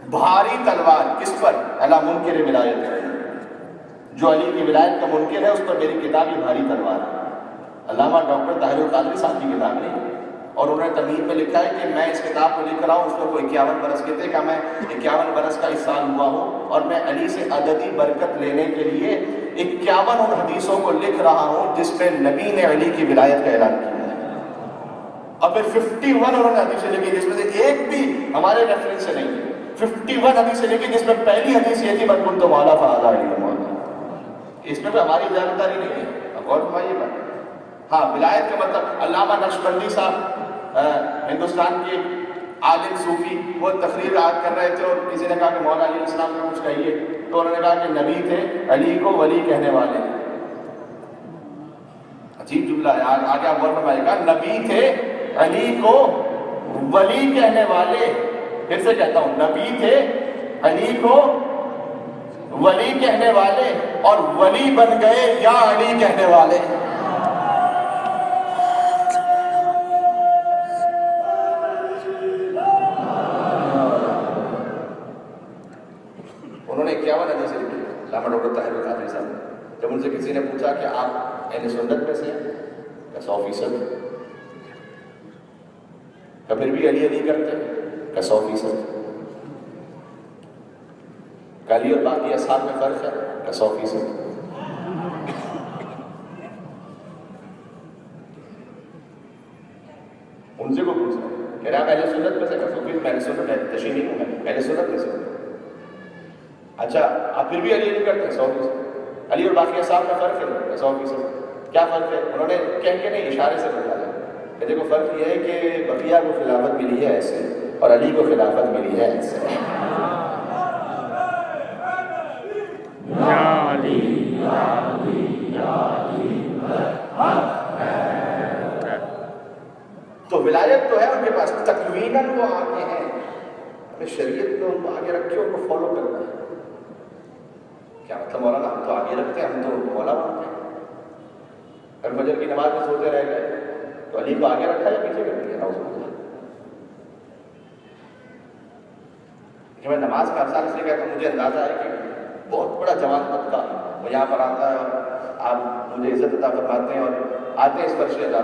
A: بھاری تلوار کس پر؟ علی منکر ولایت علی، جو علی کی ولایت کا منکر ہے اس پر میری کتاب ہی بھاری تلوار ہے۔ علامہ ڈاکٹر طاہر القادری صاحب کی کتاب ہے، اور انہوں نے تمہید میں لکھا ہے کہ میں اس کتاب کو لکھ رہا ہوں، اس میں کوئی 51 برس کے تھے، کہ میں 51 برس کا اس سال ہوا ہوں، اور میں علی سے عددی برکت لینے کے لیے 51 ان حدیثوں کو لکھ رہا ہوں جس میں نبی نے علی کی ولایت کا اعلان کیا ہے، اور پھر 51 انہوں نے حدیثیں لکھی جس میں سے ایک بھی ہمارے ریفرنس سے نہیں ہے، 51 حدیثیں لکھی جس میں پہلی حدیث یہ تھی من کنت مولا فہذا علی مولا، اس میں بھی ہماری اجازت داری نہیں ہے، اب غور فرمائیے گا۔ ہاں ولایت کا مطلب علامہ نقشبندی صاحب ہندوستان کے عالم صوفی، وہ تقریر کر رہے تھے اور کسی نے کہا کہ مولا علیہ السلام کو کچھ کہیے، تو انہوں نے کہا کہ نبی تھے علی کو ولی کہنے والے، عجیب جملہ ہے، آگے آپ غور فرمائیے گا، نبی تھے علی کو ولی کہنے والے، پھر سے کہتا ہوں نبی تھے علی کو ولی کہنے والے، اور ولی بن گئے یا علی کہنے والے۔ انہوں نے 51 حدیثیں لکھی، علامہ ڈاکٹر طاہر القادری صاحب نے۔ جب ان سے کسی نے پوچھا کہ آپ اہل سنت میں سے ہیں؟ کہ 100%. کہ پھر بھی علی علی کرتے ہیں؟ کہ 100%. کہ علی اور باقی اصحاب میں فرق ہے؟ کہ 100%. ان سے کو پوچھ رہا ہوں کہ آپ اہل سنت میں سے؟ کہ 100%. میں اہل سنت ہے تشریح نہیں ہوں، میں اہل سنت میں سے ہوں. اچھا آپ پھر بھی علی علی کرتے ہیں؟ 100%. علی اور باقی اصحاب میں فرق ہے؟ 100%. کیا فرق ہے؟ انہوں نے کہہ کے نہیں، اشارے سے بتایا کہ دیکھو فرق یہ ہے کہ بقیہ کو خلافت ملی ہے ایسے اور علی کو خلافت ملی ہے ایسے.
B: یا علی یا علی یا علی.
A: تو ولایت تو ہے ان کے پاس، تکویناً وہ آگے ہیں. ہمیں شریعت کو ان کو آگے رکھ کے ان کو فالو کرنا ہے. کیا مطلب مولانا ہم تو آگے رکھتے ہیں، ہم تو مولا مانتے ہیں. اگر فجر کی نماز میں سوتے رہ گئے تو علی کو آگے رکھا یا پیچھے کر دیا؟ نعوذ باللہ. کہ میں نماز کا افسان اس لیے کہتا ہوں، مجھے اندازہ ہے کہ بہت بڑا جوان طبقہ وہ یہاں پر آتا ہے اور آپ مجھے عزت عطا فرماتے ہیں اور آتے ہیں اس فرش ادا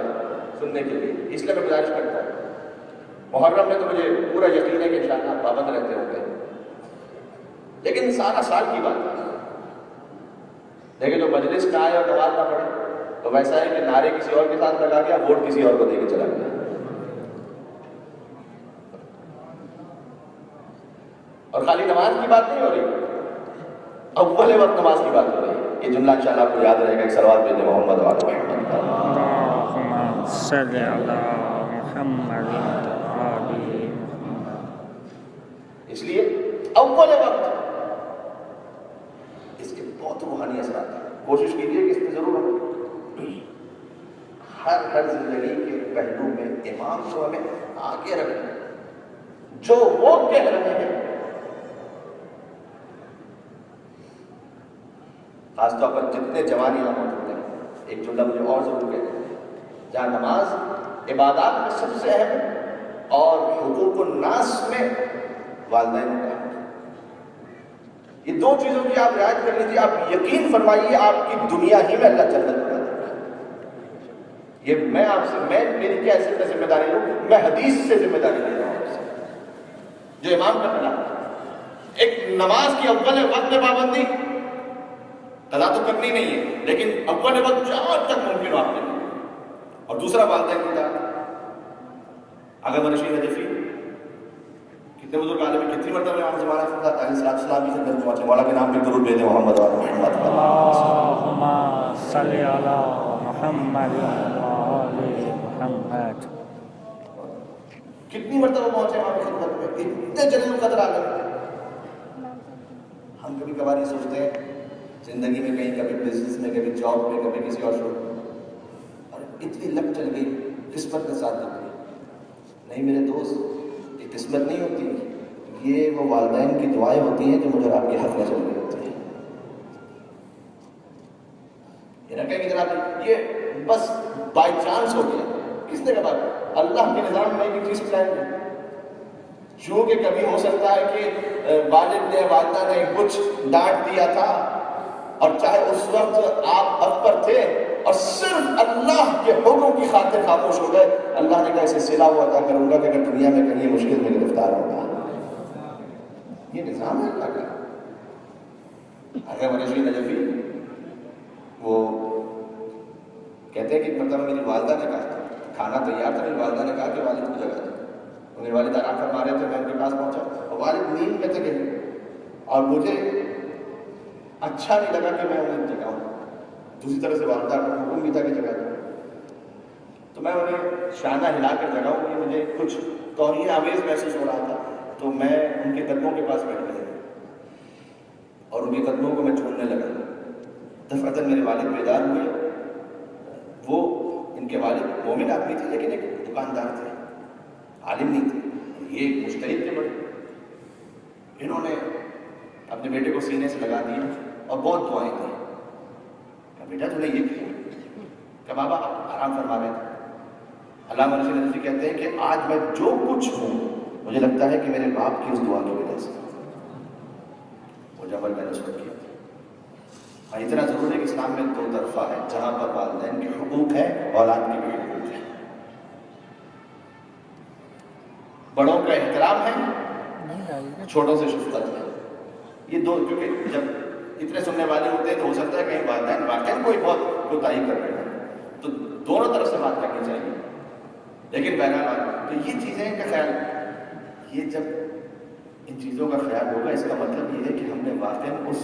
A: سننے کے لیے. اس لیے میں گزارش کرتا ہوں، محرم میں تو مجھے پورا یقین ہے کہ انشاءاللہ آپ پابند رہتے ہوں گے، لیکن سارا سال کی بات ہے. لیکن جو مجلس کا آئے اور نماز نہ پڑھے تو ویسا ہے کہ نعرے کسی اور کے ساتھ لگا گیا، ووٹ کسی اور کو دے کے چلا گیا. اور خالی نماز کی بات نہیں ہو رہی، اول وقت نماز کی بات ہو رہی ہے. یہ جملہ انشاءاللہ آپ کو یاد رہے گا. ایک سلوات بھیجیں محمد وعلی محمد.
B: اللہم صلی علی محمد وعلی.
A: اس لیے اول وقت اس کے بہت روحانی اثرات ہیں. کوشش کیجیے کہ اس میں ضرور ہر زندگی کے پہلو میں امام کو ہمیں آگے رکھنا. جو وہ کہہ رہے ہیں، خاص طور پر جتنے جوان یہاں موجود ہیں، ایک جملہ مجھے اور ضرور کہہ دیں. جہاں نماز عبادات میں سب سے اہم ہے اور حقوق الناس میں والدین کا، یہ دو چیزوں کی آپ رعایت کر لیجیے، آپ یقین فرمائیے آپ کی دنیا ہی میں اللہ جنت بنا دے گا. یہ میں آپ سے، میری کیا حیثیت میں ذمہ داری لوں؟ میں حدیث سے ذمہ داری لے رہا ہوں آپ سے. جو امام کا بنا ایک نماز کی اول وقت میں پابندی قضا تو کرنی نہیں ہے، لیکن اول وقت جہاں تک ممکن ہو آپ نے. اور دوسرا والدین کی اطاعت. اگر رشید نجفی کتنے بزرگ عالم ہیں، کتنی مرتبہ امام زمانہ علیہ السلام کی خدمت پہنچے. مولا کے نام پہ درود بھیجیں محمد و محمد.
B: اللہم صلی علی محمد وعلی محمد.
A: کتنی مرتبہ پہنچے امام کی خدمت میں، اتنے جلیل القدر عالم ہیں. ہم کبھی کبھار یہ سوچتے ہیں زندگی میں کہیں کبھی بزنس میں، کبھی جاب میں، کبھی کسی اور شعبے میں، اور اتنی لک چل گئی، قسمت نے ساتھ دی. نہیں میرے دوست، یہ قسمت نہیں ہوتی، یہ وہ والدین کی دعائیں ہوتی ہیں جو مجھے آپ کے حق میں چل رہی ہوتی ہیں. یہ نہ کہیں کہ جناب یہ بس بائی چانس ہو گیا. کس نے کہا؟ اللہ کے نظام میں ایک چیز پلان ہے. چونکہ کبھی ہو سکتا ہے کہ والد نے، والدہ نے کچھ ڈانٹ دیا تھا اور چاہے اس وقت آپ حق پر تھے اور صرف اللہ کے حکم کی خاطر خاموش ہو گئے، اللہ نے کہا اسے صلہ وہ عطا کروں گا کہ اگر دنیا میں کہیں مشکل میں گرفتار ہوگا. یہ نظام ہے اللہ کا. اگر رشید نجفی وہ کہتے ہیں کہ مطلب میری والدہ نے کہا کھانا تیار تھا، میری والدہ نے کہا کہ والد کو جگہ دو. میرے والد آرام فرما رہے تھے، میں ان کے پاس پہنچا اور والد نیند میں تھے اور مجھے اچھا نہیں لگا کہ میں انہیں جگاؤں. دوسری طرف سے والدہ کا حکم بھی تھا کہ جگہ دو، تو میں انہیں شانہ ہلا کر جگاؤں کہ مجھے کچھ توہین آمیز محسوس ہو رہا تھا. تو میں ان کے قدموں کے پاس بیٹھ گیا اور ان کے قدموں کو میں چھوڑنے لگا. دفعتاً میرے والد بیدار ہوئے. وہ ان کے والد مومن آدمی تھے لیکن ایک دکاندار تھے، عالم نہیں تھے. یہ مجتہد تھے بڑے. انہوں نے اپنے بیٹے کو سینے سے لگا دیا اور بہت دعائیں دی. کہا بیٹا تو نے یہ کیا؟ کہ بابا آرام فرما رہے تھے. علامہ رشید نجفی کہتے ہیں کہ آج میں جو کچھ ہوں مجھے لگتا ہے کہ میرے باپ کی اس دعا کی وجہ سے وہ جو عمل میں نے اس وقت کیا. اتنا ضرور ہے کہ اسلام میں دو طرفہ ہے، جہاں پر والدین کے حقوق ہے، اولاد کے بھی حقوق ہے. بڑوں کا احترام ہے، چھوٹوں سے شفقت ہے. یہ دو، کیونکہ جب اتنے سننے والے ہوتے ہیں تو ہو سکتا ہے کہیں والدین واقعی کوئی بہت کوتاہی کر رہے ہیں، تو دونوں طرف سے بات کرنی چاہیے. لیکن بہرحال تو یہ چیزیں کا خیال، یہ جب ان چیزوں کا خیال ہوگا، اس کا مطلب یہ ہے کہ ہم نے واقعی اس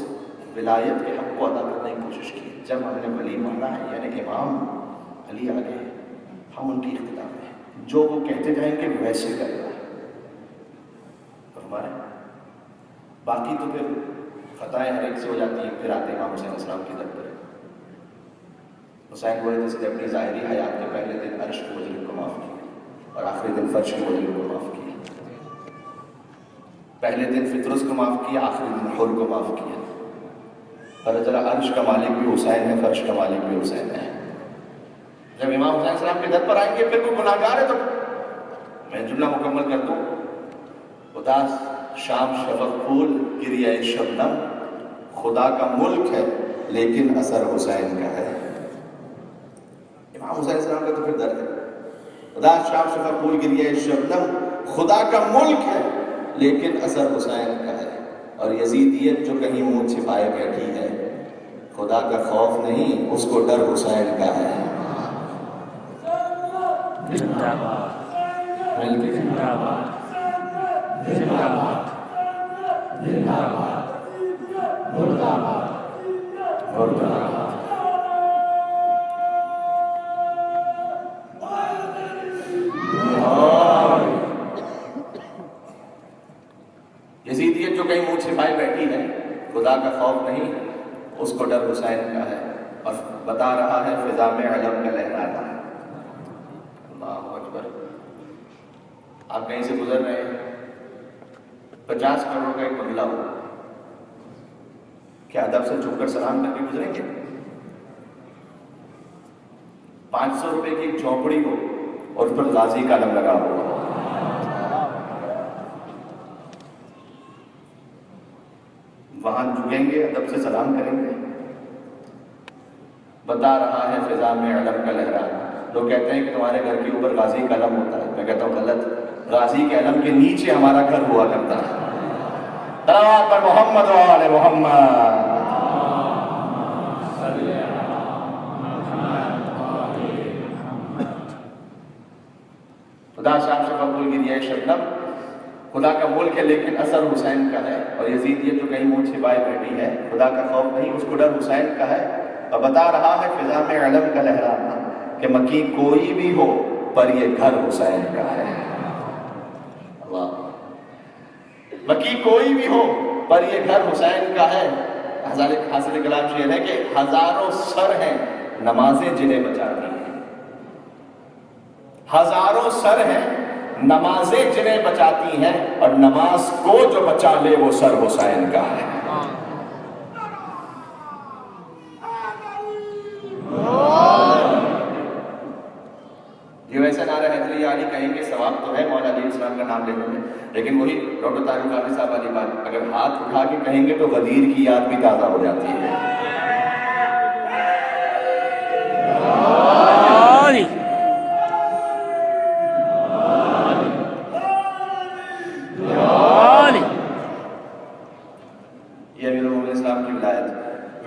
A: ولایت کے حق کو ادا کرنے کی کوشش کی. جب ہم نے ولی مانا ہے، یعنی امام علی آگے ہیں، ہم ان کی اقتدا میں ہیں، جو وہ کہتے جائیں گے ویسے کرنا ہے ہمارے. باقی تو پھر خطائیں ہر ایک سے ہو جاتی ہیں. پھر آتے امام حسین السلام کی در پر. حسین وہ جس نے اپنی ظاہری حیات کے پہلے دن عرش کے مجرم کو معاف کیا اور آخری دن فرش کے مجرم کو معاف کیا. پہلے دن فطرس کو معاف کیا، آخری دن حر کو معاف کیا. اور ذرا عرش کا مالک بھی حسین ہے، فرش کا مالک بھی حسین ہے. جب امام حسین السلام کے در پر آئیں گے پھر کوئی گناہگار ہے تو میں جملہ مکمل کر دوں. اداس شام شفق پھول گریہ شبنم، خدا کا ملک ہے لیکن اثر حسین کا ہے. امام حسین السلام کا تو پھر در ہے. اداس شام شفق پھول گریہ شبنم، خدا کا ملک ہے لیکن اثر حسین کا ہے. اور یزیدیت جو کہیں منہ چھپائے بیٹھی ہے، خدا کا خوف نہیں، اس کو ڈر حسین کا ہے.
B: زندہ باد،
A: مل کے
B: زندہ باد، زندہ باد، زندہ باد، مردہ باد، مردہ باد.
A: یزیدیت جو کہیں منہ چھپائے بیٹھی ہے، خدا کا خوف نہیں، اس کو ڈر حسین کا ہے. اور بتا رہا ہے فضا میں علم کا لہرانا. اللہ اکبر. آپ کہیں سے گزر رہے ہیں، 50 کروڑ کا ایک بنگلہ ہو، کیا ادب سے جھک کر سلام کر کے گزریں گے؟ 500 روپے کی ایک جھونپڑی ہو اور اس پر غازی کا علم لگا ہو، وہاں جھکیں گے، ادب سے سلام کریں گے؟ بتا رہا ہے فضا میں علم کا لہرانا. لوگ کہتے ہیں کہ تمہارے گھر کے اوپر غازی کا علم ہوتا ہے. میں کہتا ہوں غلط. غازی کے علم کے نیچے ہمارا گھر ہوا کرتا ہے. صلوات پر محمد و آل محمد. خدا شام شفق پھول گریہ شبنم، خدا کا ملک ہے لیکن اثر حسین کا ہے. اور یزیدیت جو کہیں منہ چھپائے بیٹھی ہے، خدا کا خوف نہیں، اس کو ڈر حسین کا ہے. اور بتا رہا ہے فضا میں علم کا لہرانا کہ مکی کوئی بھی ہو پر یہ گھر حسین کا ہے. اللہ. مکی کوئی بھی ہو پر یہ گھر حسین کا ہے. حاصل کلام شعر ہے کہ ہزاروں سر ہیں نمازیں جنہیں بچاتی ہیں. ہزاروں سر ہیں نمازیں جنہیں بچاتی ہیں، اور نماز کو جو بچا لے وہ سر حسین کا ہے. یہ ویسے نعرہ حیدری علی کہیں گے ثواب تو ہے مولا علی السلام کا نام لینے میں، لیکن وہی ڈاکٹر طارق قادری صاحب والی بات، اگر ہاتھ اٹھا کے کہیں گے تو غدیر کی یاد بھی تازہ ہو جاتی ہے. یہ امیر المومنین اسلام کی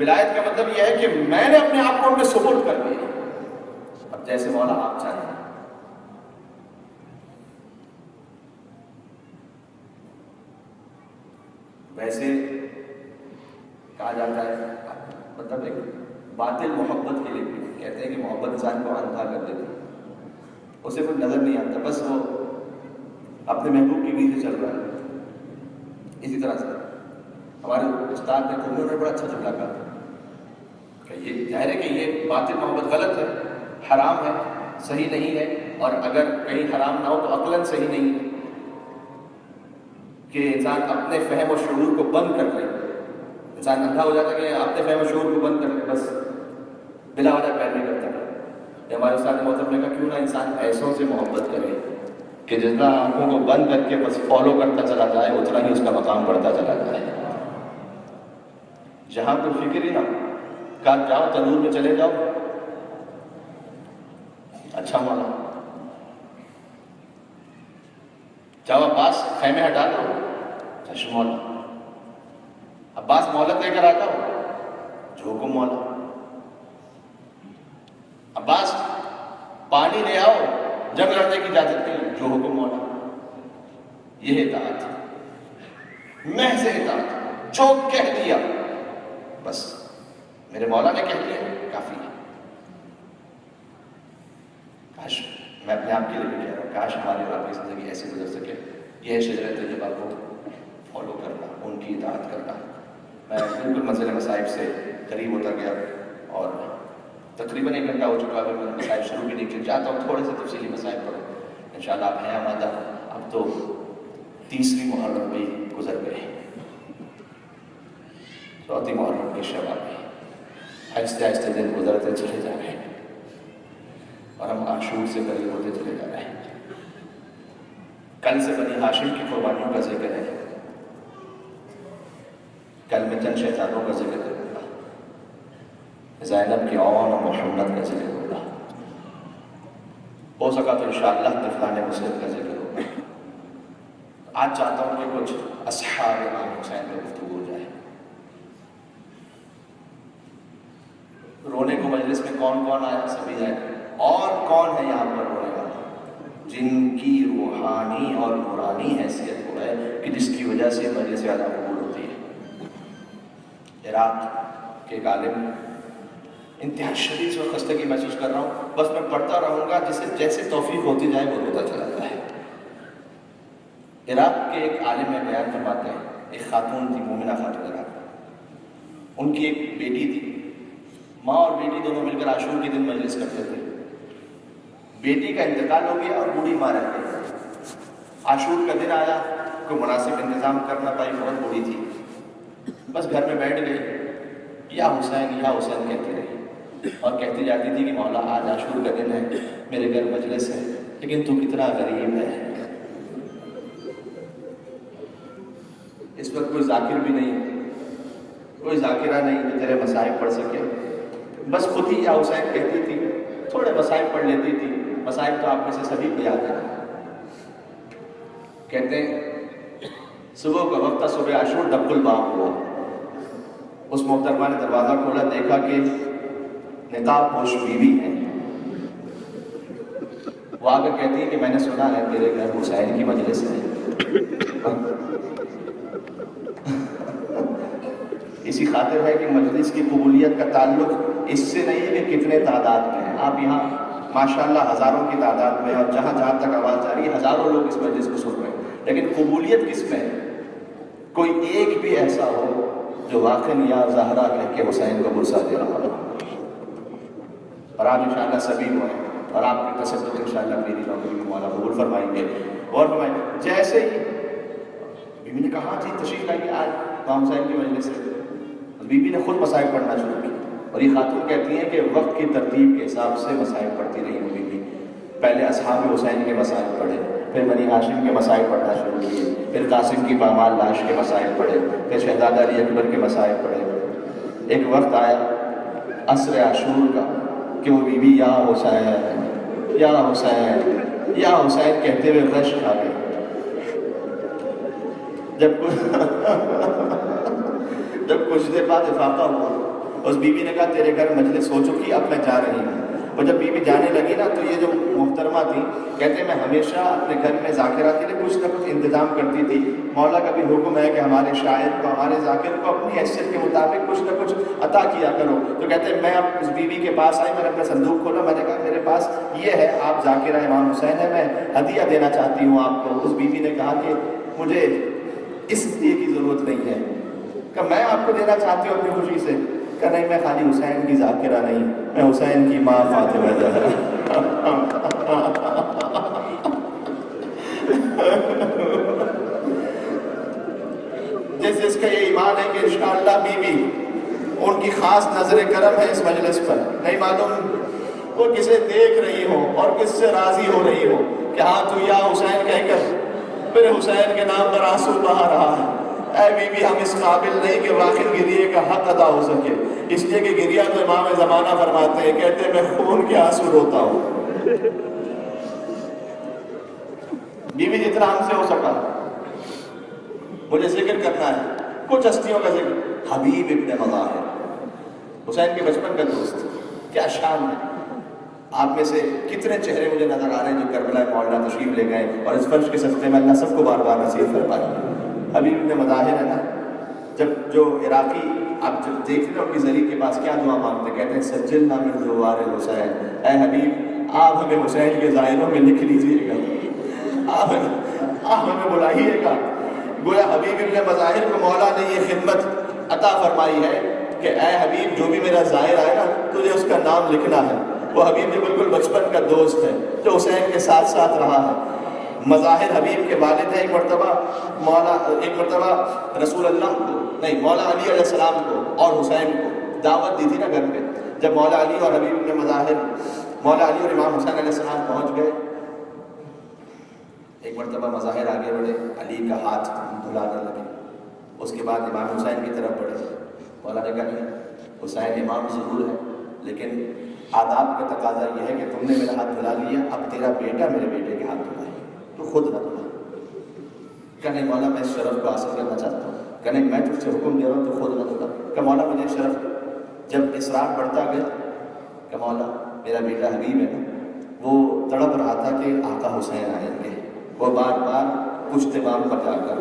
A: ولایت کا مطلب یہ ہے کہ میں نے اپنے آپ کو ان کے سپرد کر دیا. اب جیسے مولا آپ چاہیں. ویسے کہا جاتا ہے، مطلب ایک باطل محبت کے لیے کہتے ہیں کہ محبت انسان کو اندھا کر دیتی ہے، اسے کچھ نظر نہیں آتا، بس وہ اپنے محبوب کے پیچھے چل رہا ہے. اسی طرح سے ہمارے استاد نے انہوں نے بڑا اچھا جملہ کہا کہ یہ ظاہر ہے کہ یہ باطل محبت غلط ہے، حرام ہے، صحیح نہیں ہے. اور اگر کہیں حرام نہ ہو تو عقلاً صحیح نہیں ہے کہ انسان اپنے فہم و شعور کو بند کر لے. انسان اندھا ہو جاتا ہے کہ اپنے فہم و شعور کو بند کر لے، بس بلا وجہ پیروی کرتا ہے. ہمارے استاد محترم نے کہا کیوں نہ انسان ایسوں سے محبت کرے کہ جتنا آنکھوں کو بند کر کے بس فالو کرتا چلا جائے اتنا ہی اس کا مقام بڑھتا چلا جائے. جہاں کوئی فکر ہی نہ کہا جاؤ تنور میں چلے جاؤ. اچھا مولا. جاؤ عباس خیمے ہٹا دو. اچھا مولا. عباس مہلت لے کر آتا ہو. جو حکم مولا. عباس پانی لے آؤ، جنگ لڑنے کی اجازت نہیں. جو حکم مولا. یہ اطاعت، محض اطاعت. جو کہہ دیا بس میرے مولا نے کہہ دیا کافی ہے. کاش میں اپنے آپ کے لیے بھی کہہ رہا ہوں، کاش ہماری اور آپ کی زندگی ایسے گزر سکے. یہ شجرۃ طیبہ کو فالو کرنا، ان کی اطاعت کرنا. میں بالکل منزل مصائب سے قریب ہوتا گیا اور تقریباً 1 گھنٹہ ہو چکا ہے. میں نے مصائب شروع بھی نہیں کیا. چاہتا ہوں تھوڑے سے تفصیلی مصائب پڑھوں. انشاءاللہ آپ ہیں آمادہ. اب تو 3 محرم بھی گزر گئے، 4 محرم کی شب آ گئی. آہستہ آہستہ دن گزرتے چلے جا رہے ہیں اور ہم عاشور سے قریب ہوتے چلے جا رہے ہیں. کل سے بنی ہاشم کی قربانیوں کا ذکر ہے. کل میں چند شہزادوں کا ذکر کروں گا. زینب کی عون اور محمد کا ذکر ہوگا. ہو سکا تو انشاءاللہ طفلان مسلم کا ذکر ہوگا. آج چاہتا ہوں کہ کچھ اصحاب امام حسین میں گفتگو ہو جائے. رونے کو مجلس میں کون کون آیا؟ سبھی آئے. اور کون ہے یہاں پر رونے والا جن کی روحانی اور نورانی حیثیت ہو ہے کہ جس کی وجہ سے مجلس اعلیٰ قبول ہوتی ہے؟ عراق کے ایک عالم، انتہائی شدید و خستگی محسوس کر رہا ہوں، بس میں پڑھتا رہوں گا جسے جیسے توفیق ہوتی جائے وہ ہوتا چلا جاتا ہے. عراق کے ایک عالم میں بیان فرماتے ہیں، ایک خاتون تھی، مومنہ خاتون عراق. ان کی ایک بیٹی تھی. ماں اور بیٹی دونوں مل کر عاشور کے دن مجلس کرتے تھے. بیٹی کا انتقال ہو گیا اور بوڑھی ماں رہ گئی. عاشور کا دن آیا، کوئی مناسب انتظام کرنا پائی، بہت بوڑھی تھی، بس گھر میں بیٹھ گئی. یا حسین کہتی رہی اور کہتی جاتی تھی کہ مولا آج عاشور کا دن ہے، میرے گھر مجلس ہے، لیکن تو کتنا غریب ہے. اس وقت کوئی ذاکر بھی نہیں، کوئی ذاکرہ نہیں جو تیرے مصائب پڑھ سکے. بس خود ہی یا حسین کہتی تھی، تھوڑے مصائب پڑھ لیتی تھی. مصائب تو آپ میں سے سبھی کو یاد ہے. کہتے ہیں صبح کا وقت تھا، صبح عاشور، دق الباب ہوا. اس محترمہ نے دروازہ کھولا، دیکھا کہ نقاب پوش بیوی ہے. وہ آ کر کہتی ہے کہ میں نے سنا ہے تیرے گھر حسین کی مجلس ہے. اسی خاطر ہے کہ مجلس کی قبولیت کا تعلق اس سے نہیں ہے کہ کتنے تعداد میں ہیں. آپ یہاں ماشاءاللہ ہزاروں کی تعداد میں، اور جہاں جہاں تک آواز جا رہی ہے ہزاروں لوگ اس مجلس کو سن رہے ہیں، لیکن قبولیت کس میں ہے؟ کوئی ایک بھی ایسا ہو جو واقعاً یا زہرا کہہ کے حسین کو برسا دے رہا ہو. اور آپ انشاءاللہ سبھی کو ہیں، اور آپ کی تصدق انشاءاللہ میری نوکری کو مولا قبول فرمائیں گے. اور فرمائیں جیسے ہی بیوی نے کہا جی تشریف لائیے، آج امام حسین کی مجلس ہے. بیوی نے خود مصائب پڑھنا شروع کی. اور یہ خاتون کہتی ہیں کہ وقت کی ترتیب کے حساب سے مصائب پڑھتی رہی ہوں بیوی. پہلے اصحاب حسین کے مسائل پڑھے، پھر بنی ہاشم کے مسائل پڑھنا شروع کیے، پھر قاسم کی پامال لاش کے مسائل پڑھے، پھر شہزادہ علی اکبر کے مسائل پڑھے. ایک وقت آیا عصر عاشور کا کہ وہ بیوی یا حسین یا حسین یا حسین کہتے ہوئے غش کھا گئی. جب کچھ دیر بعد افاقہ ہوا، اس بیوی نے کہا تیرے گھر مجلس ہو چکی، اب میں جا رہی ہوں. اور جب بیوی جانے لگی نا تو یہ جو محترمہ تھی کہتے ہیں میں ہمیشہ اپنے گھر میں ذاکرہ کے لیے کچھ نہ کچھ انتظام کرتی تھی. مولا کا بھی حکم ہے کہ ہمارے شاعر کو، ہمارے ذاکر کو اپنی حیثیت کے مطابق کچھ نہ کچھ عطا کیا کرو. تو کہتے ہیں میں اب اس بیوی کے پاس آئی، میں نے اپنا صندوق کھولا، میں نے کہا میرے پاس یہ ہے، آپ ذاکرہ امام حسین ہے، میں ہدیہ دینا چاہتی ہوں آپ کو. اس بیوی نے کہا کہ مجھے اس لیے کی ضرورت نہیں ہے، کہ میں آپ کو دینا چاہتی ہوں اپنی خوشی سے. کہ نہیں میں خالی حسین کی ذاکرہ نہیں، میں حسین کی ماں فاطمہ زہرا. جس کا یہ ایمان ہے کہ انشاءاللہ بیوی ان کی خاص نظر کرم ہے اس مجلس پر. نہیں معلوم وہ کسے دیکھ رہی ہو اور کس سے راضی ہو رہی ہو کہ ہاں تو یا حسین کہہ کر میرے حسین کے نام پر آنسو بہا رہا ہے. اے بی بی ہم اس قابل نہیں کہ واقعی گریے کا حق ادا ہو سکے، اس لیے کہ گریا تو امام زمانہ فرماتے ہیں، کہتے ہیں میں خون کے آنسو روتا ہوں۔ بیوی جتنا ہم سے ہو سکا مجھے ذکر کرنا ہے کچھ ہستیوں کا ذکر۔ حبیب ابن مظاہر، حسین کے بچپن کا دوست، کیا شان ہے۔ آپ میں سے کتنے چہرے مجھے نظر آ رہے ہیں جو کربلا معاملہ تشریف لے گئے، اور اس فرش کے صدقے میں اللہ سب کو بار بار نصیب فرمائے۔ حبیب ابن مظاہر ہے نا، جب جو عراقی آپ جب دیکھتے ہیں ان کی زری کے پاس کیا دعا مانگتے، کہتے ہیں سجلنا من زوار الحسین، اے حبیب آپ ہمیں حسین کے زائروں میں لکھ لیجئے گا، آپ ہمیں بلائیے گا۔ گویا حبیب ابن مظاہر کو مولا نے یہ خدمت عطا فرمائی ہے کہ اے حبیب جو بھی میرا زائر آئے نا تجھے اس کا نام لکھنا ہے۔ وہ حبیب جو بالکل بچپن کا دوست ہے، جو حسین کے ساتھ ساتھ رہا ہے۔ مظاہر حبیب کے والد ہیں، ایک مرتبہ رسول اللہ کو نہیں، مولا علی علیہ السلام کو اور حسین کو دعوت دی تھی نا گھر پہ۔ جب مولا علی اور حبیب ابن مظاہر، مولا علی اور امام حسین علیہ السلام پہنچ گئے، ایک مرتبہ مظاہر آگے بڑھے، علی کا ہاتھ دھلانے لگے، اس کے بعد امام حسین کی طرف بڑھے۔ مولا نے کہا نہیں، حسین امام ضرور ہے لیکن آداب کا تقاضا یہ ہے کہ تم نے میرا ہاتھ دھلا لیا، اب تیرا بیٹا میرے بیٹے کے ہاتھ دھلائے، تو خود نہ دھلا۔ کہ نہیں مولا میں اس شرف کو حاصل کرنا چاہتا ہوں، کہ نہیں میں تجھ سے حکم دے رہا ہوں تو خود نہ دھلا۔ کہ مولا مجھے شرف، جب اصرار بڑھتا گیا کہ مولا میرا بیٹا حبیب ہے نا، وہ تڑپ رہا تھا کہ آقا حسین آئیں گے، وہ بار بار پشت بام پر جا کر،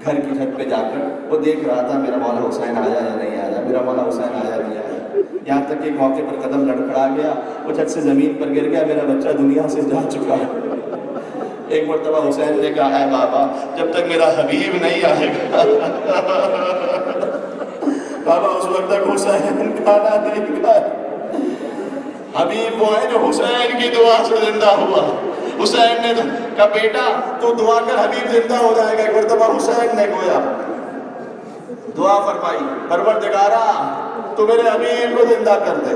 A: گھر کی چھت پہ جا کر وہ دیکھ رہا تھا میرا مولا حسین آیا یا نہیں آیا، میرا مولا حسین آیا نہیں آیا۔ یہاں تک کہ ایک موقع پر قدم لڑکھڑا گیا، وہ چھت سے زمین پر گر گیا، میرا بچہ دنیا سے جا چکا ہے۔ ایک مرتبہ حسین نے کہا اے بابا جب تک میرا حبیب نہیں آئے گا بابا اس وقت تک حسین کھانا نہیں کھائے۔ حبیب وہ ہے جو حسین کی دعا سے زندہ ہوا۔ حسین نے کہا بیٹا تو دعا کر حبیب زندہ ہو جائے گا۔ ایک مرتبہ حسین نے گویا دعا فرمائی، پروردگارا تو میرے حبیب کو زندہ کر دے،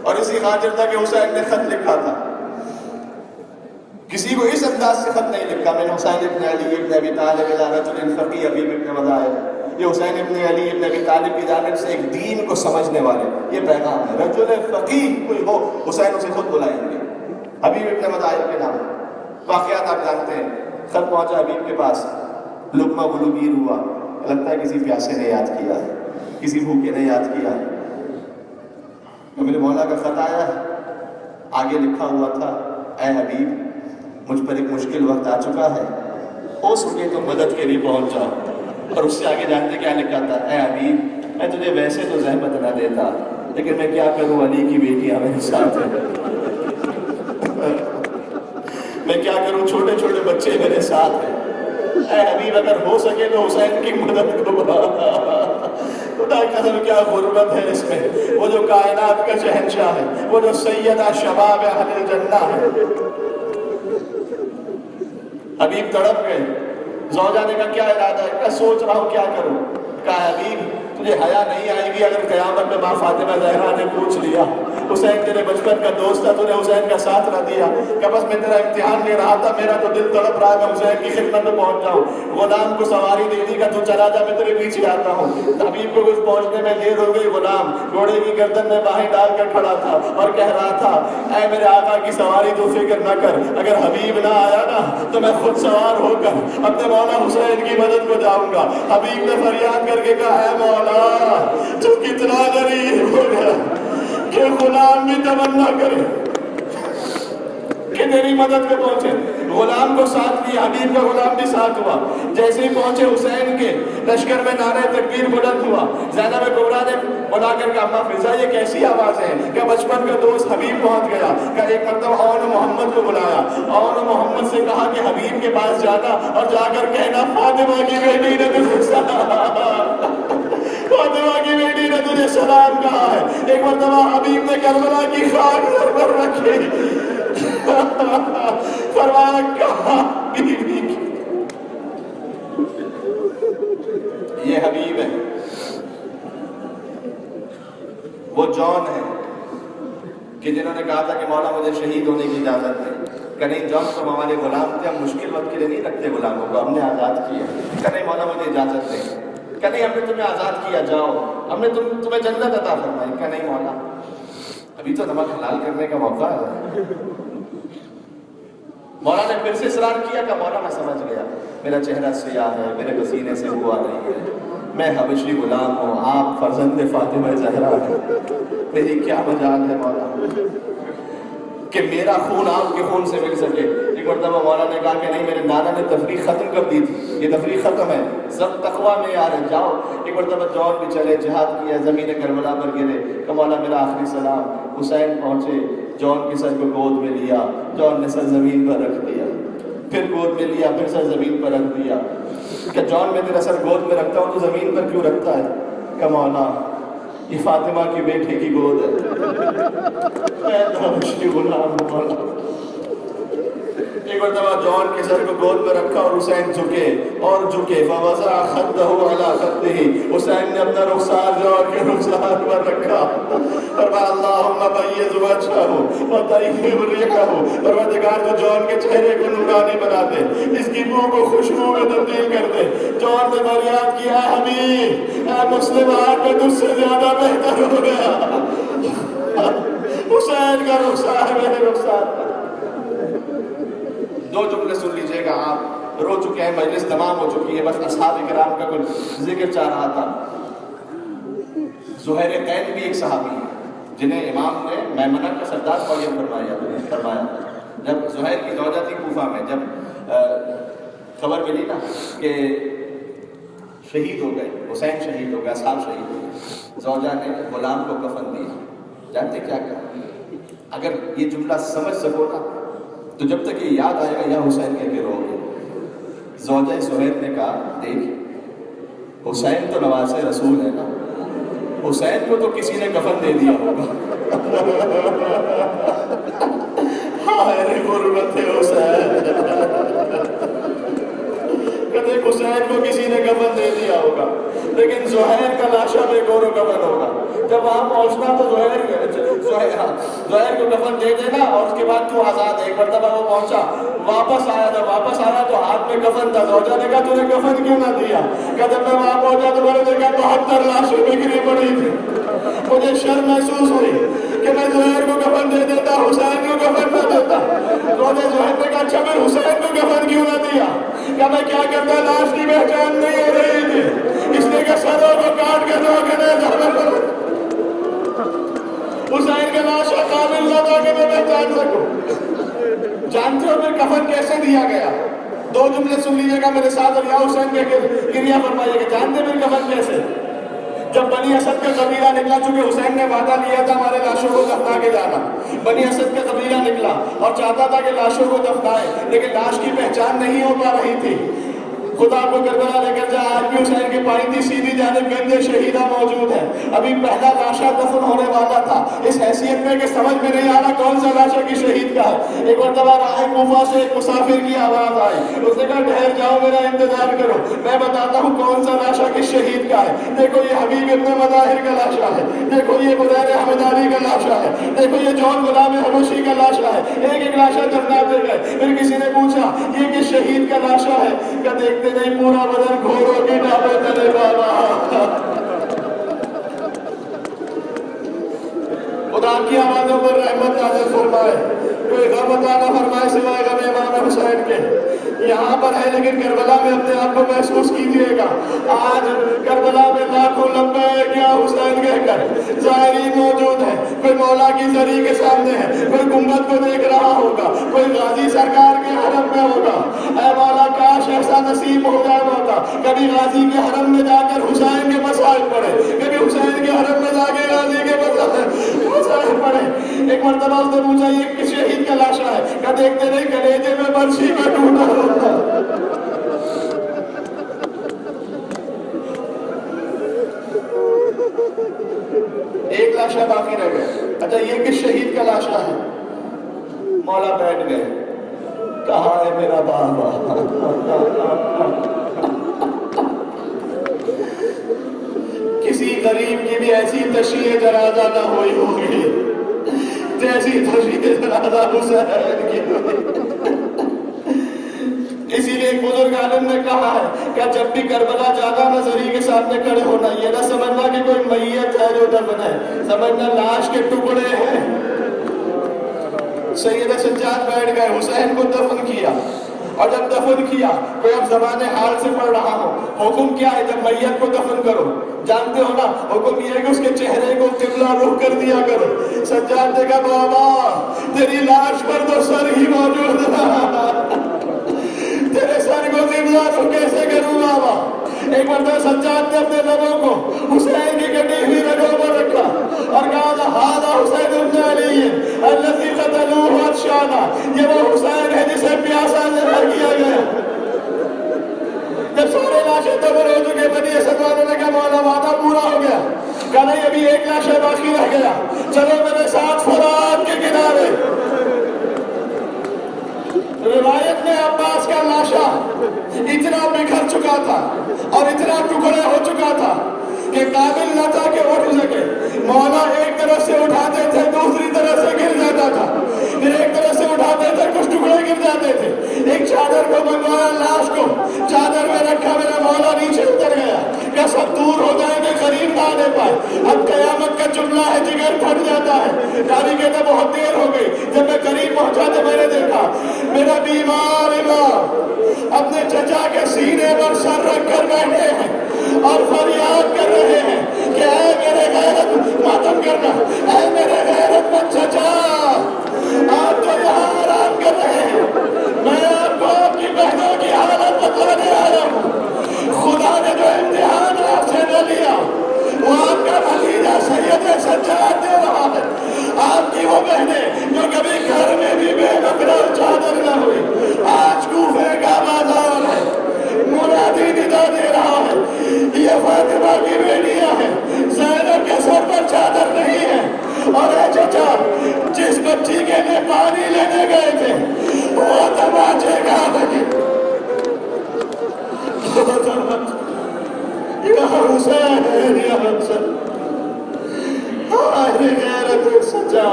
A: اور اسی خاطر تھا کہ حسین نے خط لکھا تھا، کسی کو اس انداز سے خط نہیں لکھا، میں حسین ابن علی ابن ابی طالب الی رجل فقی حبیب ابن مظاہر، یہ حسین ابن علی ابن ابی طالب کی جانب سے ایک دین کو سمجھنے والے یہ پیغام ہے، رجل فقی کوئی ہو حسین اسے خود بلائیں گے حبیب ابن مظاہر کے نام۔ واقعات آپ جانتے ہیں، خط پہنچا حبیب کے پاس، لقمہ بلوگیر ہوا، لگتا ہے کسی پیاسے نے یاد کیا ہے، کسی بھوکے نے یاد کیا ہے۔ تو میرے مولا کا خط آیا، آگے لکھا ہوا تھا اے حبیب مجھ پر ایک مشکل وقت آ چکا ہے، ہو سکے تو مدد کے لیے پہنچ جاؤ۔ اور اس سے آگے جانتے کیا لکھا تھا، اے حبیب میں تجھے ویسے تو زحمت نہ دیتا لیکن میں کیا کروں، علی کی بیٹیاں میرے ساتھ ہیں، میں کیا کروں، چھوٹے چھوٹے بچے میرے ساتھ ہیں، اے حبیب اگر ہو سکے تو حسین کی مدد کو خدا قسم کیا غربت ہے اس میں، وہ جو کائنات کا شہنشاہ ہے، وہ جو سیدہ شباب اہل الجنہ ہے۔ حبیب تڑپ گئے، زوجہ نے کہا کیا ارادہ ہے، کہا سوچ رہا ہوں کیا کروں۔ کہا حبیب تجھے حیا نہیں آئے گی اگر قیامت میں ماں فاطمہ زہرا نے پوچھ لیا حسین تیرے بچپن کا دوست تھا، تو نے حسین کا ساتھ نہ دیا، کہ بس میں تیرا امتحان لے رہا تھا، میرا تو دل تڑپ رہا کہ حسین کی خدمت میں پہنچ جاؤں، غلام کو سواری دے دی کہ تو چلا جا میں تیرے پیچھے آتا ہوں۔ حبیب کو کچھ پہنچنے میں دیر ہو گئی، غلام گھوڑے کی گردن میں باہیں ڈال کر کھڑا تھا اور کہہ رہا تھا اے میرے آقا کی سواری تو فکر نہ کر، اگر حبیب نہ آیا نا تو میں خود سوار ہو کر اپنے مولا حسین کی مدد کو جاؤں گا۔ حبیب نے فریاد کر کے کہا اے مولا تو کتنا غریب ہو گیا کہ غلام بھی تمنا کرے کہ تیری مدد کو پہنچے۔ غلام کو ساتھ لیا، حبیب کا غلام بھی ساتھ ہوا، جیسے ہی پہنچے حسین کے لشکر میں نعرہ تکبیر بلند ہوا۔ زینب کبریٰ نے بلا کر کہا اما فضا یہ کیسی آواز ہے، کہ بچپن کا دوست حبیب پہنچ گیا، کہ ایک مرتبہ اون محمد کو بلایا، اون محمد سے کہا کہ حبیب کے پاس جانا اور جا کر کہنا فاطمہ کی بیٹی نے تجھے فاطمہ کی بیٹی نے تجھے سلام کہا ہے۔ ایک مرتبہ حبیب نے کربلا کی خاک سر پر رکھی، فرمایا کہا بیوی کی، یہ حبیب ہے، وہ جون ہے کہ جنہوں نے کہا تھا کہ مولا مجھے شہید ہونے کی اجازت دے۔ کہ نہیں جان تم ہمارے غلام تھے، ہم مشکل وقت کے لیے نہیں رکھتے غلاموں کو، ہم نے آزاد کیا کہ نہیں مولا مجھے اجازت دیں کہ نہیں ہم نے تمہیں آزاد کیا، جاؤ ہم نے تمہیں جنت عطا فرمائی کہ نہیں مولا ابھی تو نمک حلال کرنے کا موقع ہے۔ مولا نے پھر سے اصرار کیا کہ مولا میں سمجھ گیا، میرا چہرہ سیاہ ہے، میرے پسینے سے بو آ رہی ہے، میں حبشی غلام ہوں، آپ فرزند فاطمہ زہرا ہیں، میری کیا مجال ہے مولا کہ میرا خون آپ کے خون سے مل سکے۔ ایک مرتبہ مولا نے کہا کہ نہیں میرے نانا نے تفریق ختم کر دی تھی، یہ تفریق ختم ہے، سب تقویٰ میں آ رہے جاؤ۔ ایک مرتبہ جون بھی چلے، جہاد کیا، زمین کربلا پر گرے کہ مولا میرا آخری سلام۔ حسین پہنچے، جون کے سر کو گود میں لیا، جون نے سر زمین پر رکھ دیا، پھر گود میں لیا، پھر سر زمین پر رکھ دیا کہ جون میں تیرا سر گود میں رکھتا ہوں تو زمین پر کیوں رکھتا ہے؟ کہ مولا یہ فاطمہ کی بیٹے کی گود ہے، میں حبشی غلام ہوں۔ ایک مرتبہ جون کے سر کو گود میں رکھا اور حسین جھکے اور جھکے، فوضع خدہ علی خدہ، حسین نے اپنا رخسار جون کے رخسار پر رکھا، فرمایا اللہم بیض وجہہ وطیب ریحہ، پروردگار تو جون کے چہرے کو نورانی بنا دے، اس کی بو کو خوشبو میں تبدیل کر دے۔ جون نے فریاد کیا حبیب اے مسلم آج میں تجھ سے زیادہ بہتر ہو گیا، حسین کا رخسار میرے رخسار پر۔ دو جملے سن لیجئے گا، آپ رو چکے ہیں، مجلس تمام ہو چکی ہے، بس اصحاب کرام کا کچھ ذکر چاہ رہا تھا۔ زہیر قین بھی ایک صحابی ہے جنہیں امام نے میمنہ کا سردار معین فرمایا۔ جب زہیر کی زوجہ تھی کوفہ میں، جب خبر ملی نا کہ شہید ہو گئے، حسین شہید ہو گئے، اصحاب شہید ہو گئے، زوجہ نے غلام کو کفن دیا۔ جانتے کیا کہا؟ اگر یہ جملہ سمجھ سکو نا تو جب تک یہ یاد آئے گا یا حسین کہہ کے رو گے۔ زوجہ زہیر نے کہا دیکھ حسین تو نواز رسول ہے نا، حسین کو تو کسی نے کفن دے دیا ہوگا۔ ہائے غربت حسین، کہتے حسین کو کسی نے کفن دے دیا ہوگا، لیکن زہیر کا لاشا بے گور و کفن ہوگا۔ جب وہاں پہنچنا تو زہیر کو کفن دے دینا اور اس کے بعد تو آزاد ہے۔ ایک مرتبہ وہ پہنچا، واپس آیا تو ہاتھ میں کفن تھا۔ زوجہ نے کہا تو نے کفن کیوں نہ دیا؟ کہ جب میں وہاں پہنچا تو میں نے دیکھا 72 لاشیں بکھری پڑی تھی، مجھے شرم محسوس ہوئی کہ میں زہیر کو کفن دے دیتا، حسین کو کفن نہ دیتا۔ زہیر نے کہا اچھا پھر حسین کو کفن کیوں نہ دیا؟ کہ میں کیا کرتا، لاش کی پہچان نہیں ہو رہی تھی، اس نے کہ سروں کو کاٹ کے دو کہ نہیں جانا، حسین کا لاش قابل نہ تھا کہ میں پہچان سکوں۔ جانتے ہو پھر کفن کیسے دیا گیا؟ دو جملے سن لیجیے گا میرے ساتھ اور یا حسین کے گریہ فرمائیے گا۔ جانتے پھر کفن کیسے؟ جب بنی اسد کا قبیلہ نکلا، چونکہ حسین نے وعدہ لیا تھا ہمارے لاشوں کو دفنا کے جانا، بنی اسد کا قبیلہ نکلا اور چاہتا تھا کہ لاشوں کو دفنائے، لیکن لاش کی پہچان نہیں ہو پا رہی تھی۔ خدا کو کربلا لے کر جا، آج بھی حسین کی پائی تھی سیدھی جانب گندے شہیدہ موجود ہے، ابھی پہلا لاشا دفن ہونے والا تھا، اس حیثیت میں کہ سمجھ میں نہیں آ رہا کون سا لاشا کی شہید کا ہے۔ ایک مرتبہ راہ کوفہ سے ایک مسافر کی آواز آئی، اس نے کہا ٹھہر جاؤ میرا انتظار کرو، میں بتاتا ہوں کون سا لاشا کس شہید کا ہے۔ دیکھو یہ حبیب ابن مظاہر کا لاشا ہے، دیکھو یہ بدیر احمد علی کا لاشا ہے، دیکھو یہ جون غلام حبشی کا لاشا ہے۔ ایک ایک لاشا دفناتے گئے، پھر کسی نے پوچھا یہ کس شہید کا لاشا ہے؟ کہ دیکھتے نہیں پورا بدن گھوڑوں کی ڈابے تلے بابا۔ خدا کی آوازوں پر رحمت نازل فرمائے، کوئی غم عطا نہ فرمائے سوائے غم امام حسین کے۔ یہاں پر ہے لیکن کربلا میں اپنے آپ کو محسوس کیجئے گا، آج کربلا میں لاکھوں لبیک یا حسین کہہ کر زائرین موجود ہیں، کوئی مولا کی زری کے سامنے ہے، کوئی گنبد کو دیکھ رہا ہوگا، کوئی غازی سرکار کے حرم میں ہوگا۔ اے مولا کاش ایسا نصیب ہو جانا ہوتا، کبھی غازی کے حرم میں جا کر حسین کے مسائل پڑھے، کبھی حسین کے حرم میں جا کے غازی کے مسائل پڑھے۔ ایک مرتبہ اس نے پوچھا یہ کس شہید کا لاشا ہے؟ کہ دیکھتے نہیں کلیجے میں برچھی کا ٹوٹا ہوتا۔ ایک لاشا باقی رہ گیا، اچھا یہ کس شہید کا لاشا ہے؟ مولا بیٹھ گئے، کہاں ہے میرا بابا؟ کسی غریب کی بھی ایسی تشییع جنازہ نہ ہوئی ہوگی جیسی تشییع جنازہ حسین کی ہوئی۔ اسی لیے ایک بزرگ عالم نے کہا ہے کہ جب بھی کربلا جانا نظری کے سامنے کھڑے ہونا، یہ نہ سمجھنا کہ کوئی میت ہے جو دفن ہے، سمجھنا لاش کے ٹکڑے ہیں۔ سیدہ سجاد بیٹھ گئے، حسین کو دفن کیا، اور جب دفن کیا کوئی اب زبان حال سے پڑھ رہا ہو، حکم کیا ہے جب میت کو دفن کرو؟ جانتے ہو نا، حکم یہ ہے کہ اس کے چہرے کو قبلہ رخ کر دیا کرو۔ سجاد نے کہا بابا تیری لاش پر تو سر ہی موجود ہے، تیرے سر کو قبلہ رخ کیسے کروں بابا؟ ایک مرتبہ سجاد نے اپنے لبوں کو حسین کی کٹی ہوئی رگوں پر رکھا اور کہا ہذا حسین ابن علی الذی قتلوہ عطشانا، یہ وہ حسین ہے جسے پیاسا ذبح کیا گیا۔ جب سارے لاشیں دفن ہو چکے، بنی اسد والوں نے کہا مولا وعدہ پورا ہو گیا، کہا نہیں ابھی ایک لاش باقی رہ گیا، چلو میرے ساتھ فرات کے کنارے۔ روایت میں عباس کا لاشا اتنا بکھر چکا تھا اور اتنا ٹکڑے ہو چکا تھا کہ قابل نہ تھا کہ اٹھ سکے۔ مولا ایک طرف سے اٹھاتے تھے، دوسری طرف سے گر جاتا تھا، پھر ایک طرف سے اٹھاتے تھے، کچھ ٹکڑے گر جاتے تھے۔ ایک چادر کو منگوایا، لاش کو چادر میں رکھا، میرا مولا نیچے اتر گیا کہ سب دور ہو جائیں گے، قریب نہ آنے پائے۔ اب قیامت کا جملہ ہے، جگر پھٹ جاتا ہے۔ قاضی کہتا بہت دیر ہو گئی، جب میں قریب پہنچا تو میں نے دیکھا میرا بیمار امام اپنے چچا کے سینے پر سر رکھ کر بیٹھے ہیں اور فریاد کر رہے ہیں کہ اے میرے غیرت ماتم کرنا، اے میرے غیرت مند چچا، آپ تو یہاں آرام کر رہے ہیں، میں آپ کو آپ کی بہنوں کی حالت بتلانے آ رہا ہوں۔ خدا نے جو امتحان آپ سے نہ لیا وہ آپ کا بھتیجا سید سجاد دے رہا ہے۔ آپ کی وہ بہنیں جو کبھی گھر میں بھی بے مقرر چادر نہ ہوئی، آج کوفے کا بازار ہے، منادی ندا دے رہا ہے یہ فاطمہ کی بیٹیاں ہیں، زینب کے سر پر چادر نہیں ہے۔ اور اے چچا، جس بچی کے لیے پانی لینے گئے تھے وہ تماچے کھا لگے، یا حسین یا حسین، آئے غیرت سجا،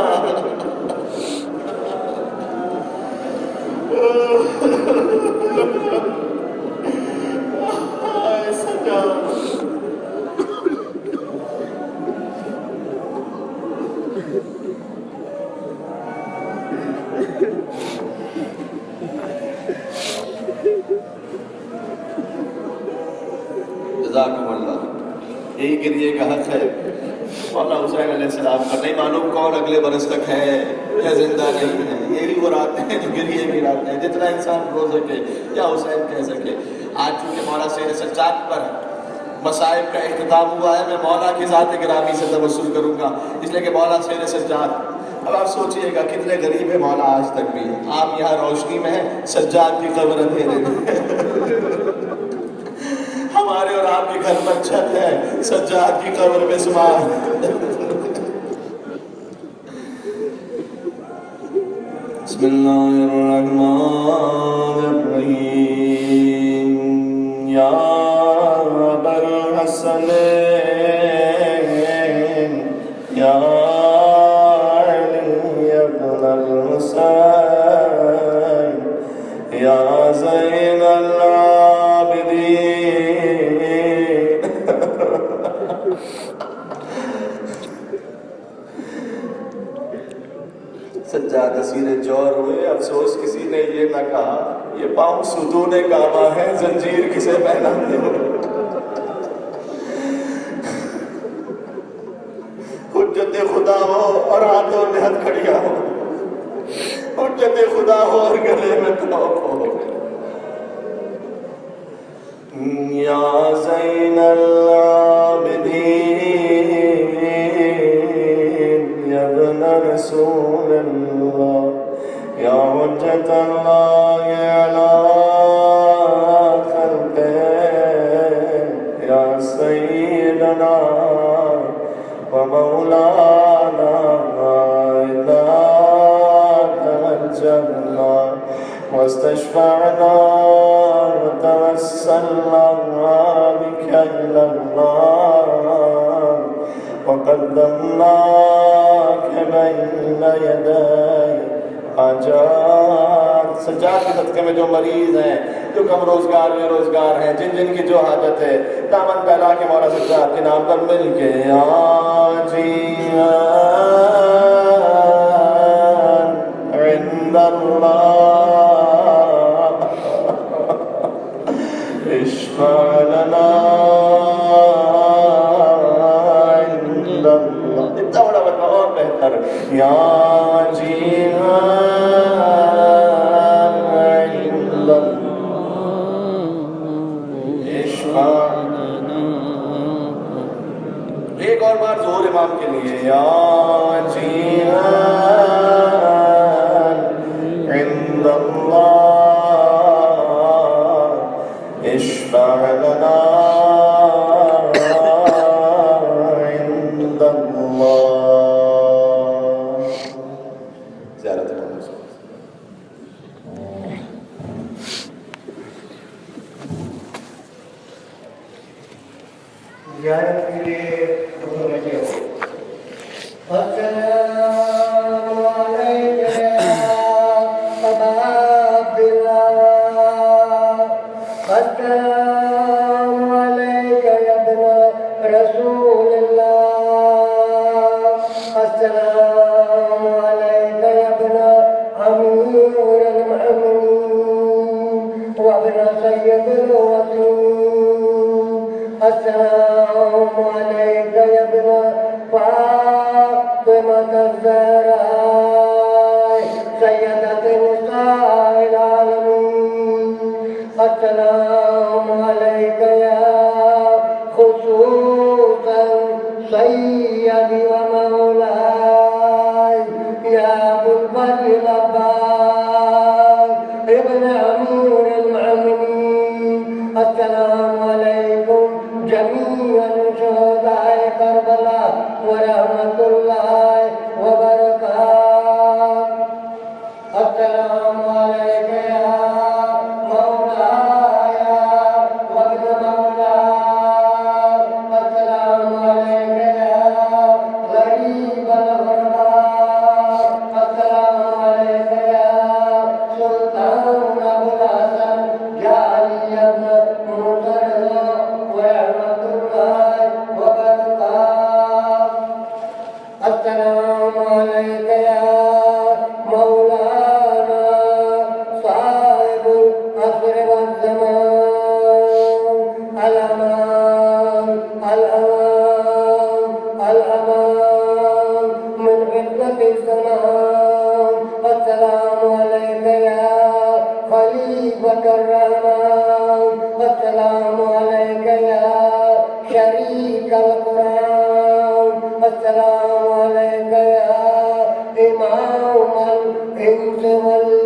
A: آئے سجا۔ جزاکم اللہ، یہی گریے کا حق ہے مولا حسین علیہ السلام کا۔ نہیں معلوم کون اگلے برس تک ہے یا زندہ نہیں ہے، یہ بھی وہ راتیں ہیں جو گریے کی راتیں ہیں، جتنا انسان رو سکے یا حسین کہہ سکے۔ آج چونکہ مولا سید سجاد پر مصائب کا اختتام ہوا ہے، میں مولا کی ذات گرامی سے توسل کروں گا، اس لیے کہ مولا سید سجاد، اب آپ سوچئے گا کتنے غریب ہے مولا آج تک بھی۔ آپ یہاں روشنی میں ہیں، سجاد کی قبر اندھیرے میں، ہمارے اور آپ کے گھر پر چھت ہے، سجاد کی قبر میں سمار۔ بسم اللہ الرحمن الرحیم، یا ابا الحسن یا علی ابن الحسین یا زین العابدین۔ سجاد اسیر جور ہوئے، افسوس کسی نے یہ نہ کہا یہ پاؤں ستون کعبہ ہے، زنجیر کسے پہناتے ہو۔ حجت خدا ہو اور ہاتھوں میں ہتھ کھڑیا ہو، حجت خدا ہو اور گلے میں توق ہو۔ یا زین العابدین یا ابن رسول اللہ یا حجت اللہ علی خلقہ یا سیدنا و مولانا إنك نجنا واستشفعنا وتوسلنا بك إلى الله وقدمناك بين يدي حاجاتنا سجاد کے صدقے میں جو مریض ہیں، جو کم روزگار بے روزگار ہیں، جن جن کی جو حاجت ہے، دامن پھیلا کے مولا سجاد کے نام پر مل کے عاجزاً عند اللہ اشفع لنا عند اللہ. اتنا بڑا بتا اور بہتر یا جیہان عند اللہ اشفع. ایک اور بار ظہور امام کے لیے یا جیہان عند اللہ اشفع لنا عند اللہ. زیارت محمد صلی اللہ علیہ وسلم.
C: زیارت کے لیے دونوں لگے ہو. السلام علیکم یا ابا عبداللہ. السلام علیکم یا ابن رسول اللہ. السلام علیکم یا ابن امیر المؤمنین وابن سید الوصول. السلام علیکم یا ابن فاطمة الزہراء سیدۃ نساء العالمین. السلام علیکم یا خصوصا سیدی و مولاي یا ابو الفضل العباس ابن امیر المؤمنین. السلام علیکم جميع شهداء كربلاء ورحمة الله وبركاته. السلام عليك يا مولاي وابن مولاي. السلام عليك يا غريب الغرباء. السلام عليك يا سلطان أبو الحسن يا علي بن مرتضى ورحمة الله وبركاته. السلام عليك يا مولانا صاحب العصر والزمان. الأمان الأمان الأمان من فتنة الزمان. السلام عليك يا خليفة الرحمن. السلام عليك يا شريك القرآن. السلام عليك يا إمام الإنس والجن.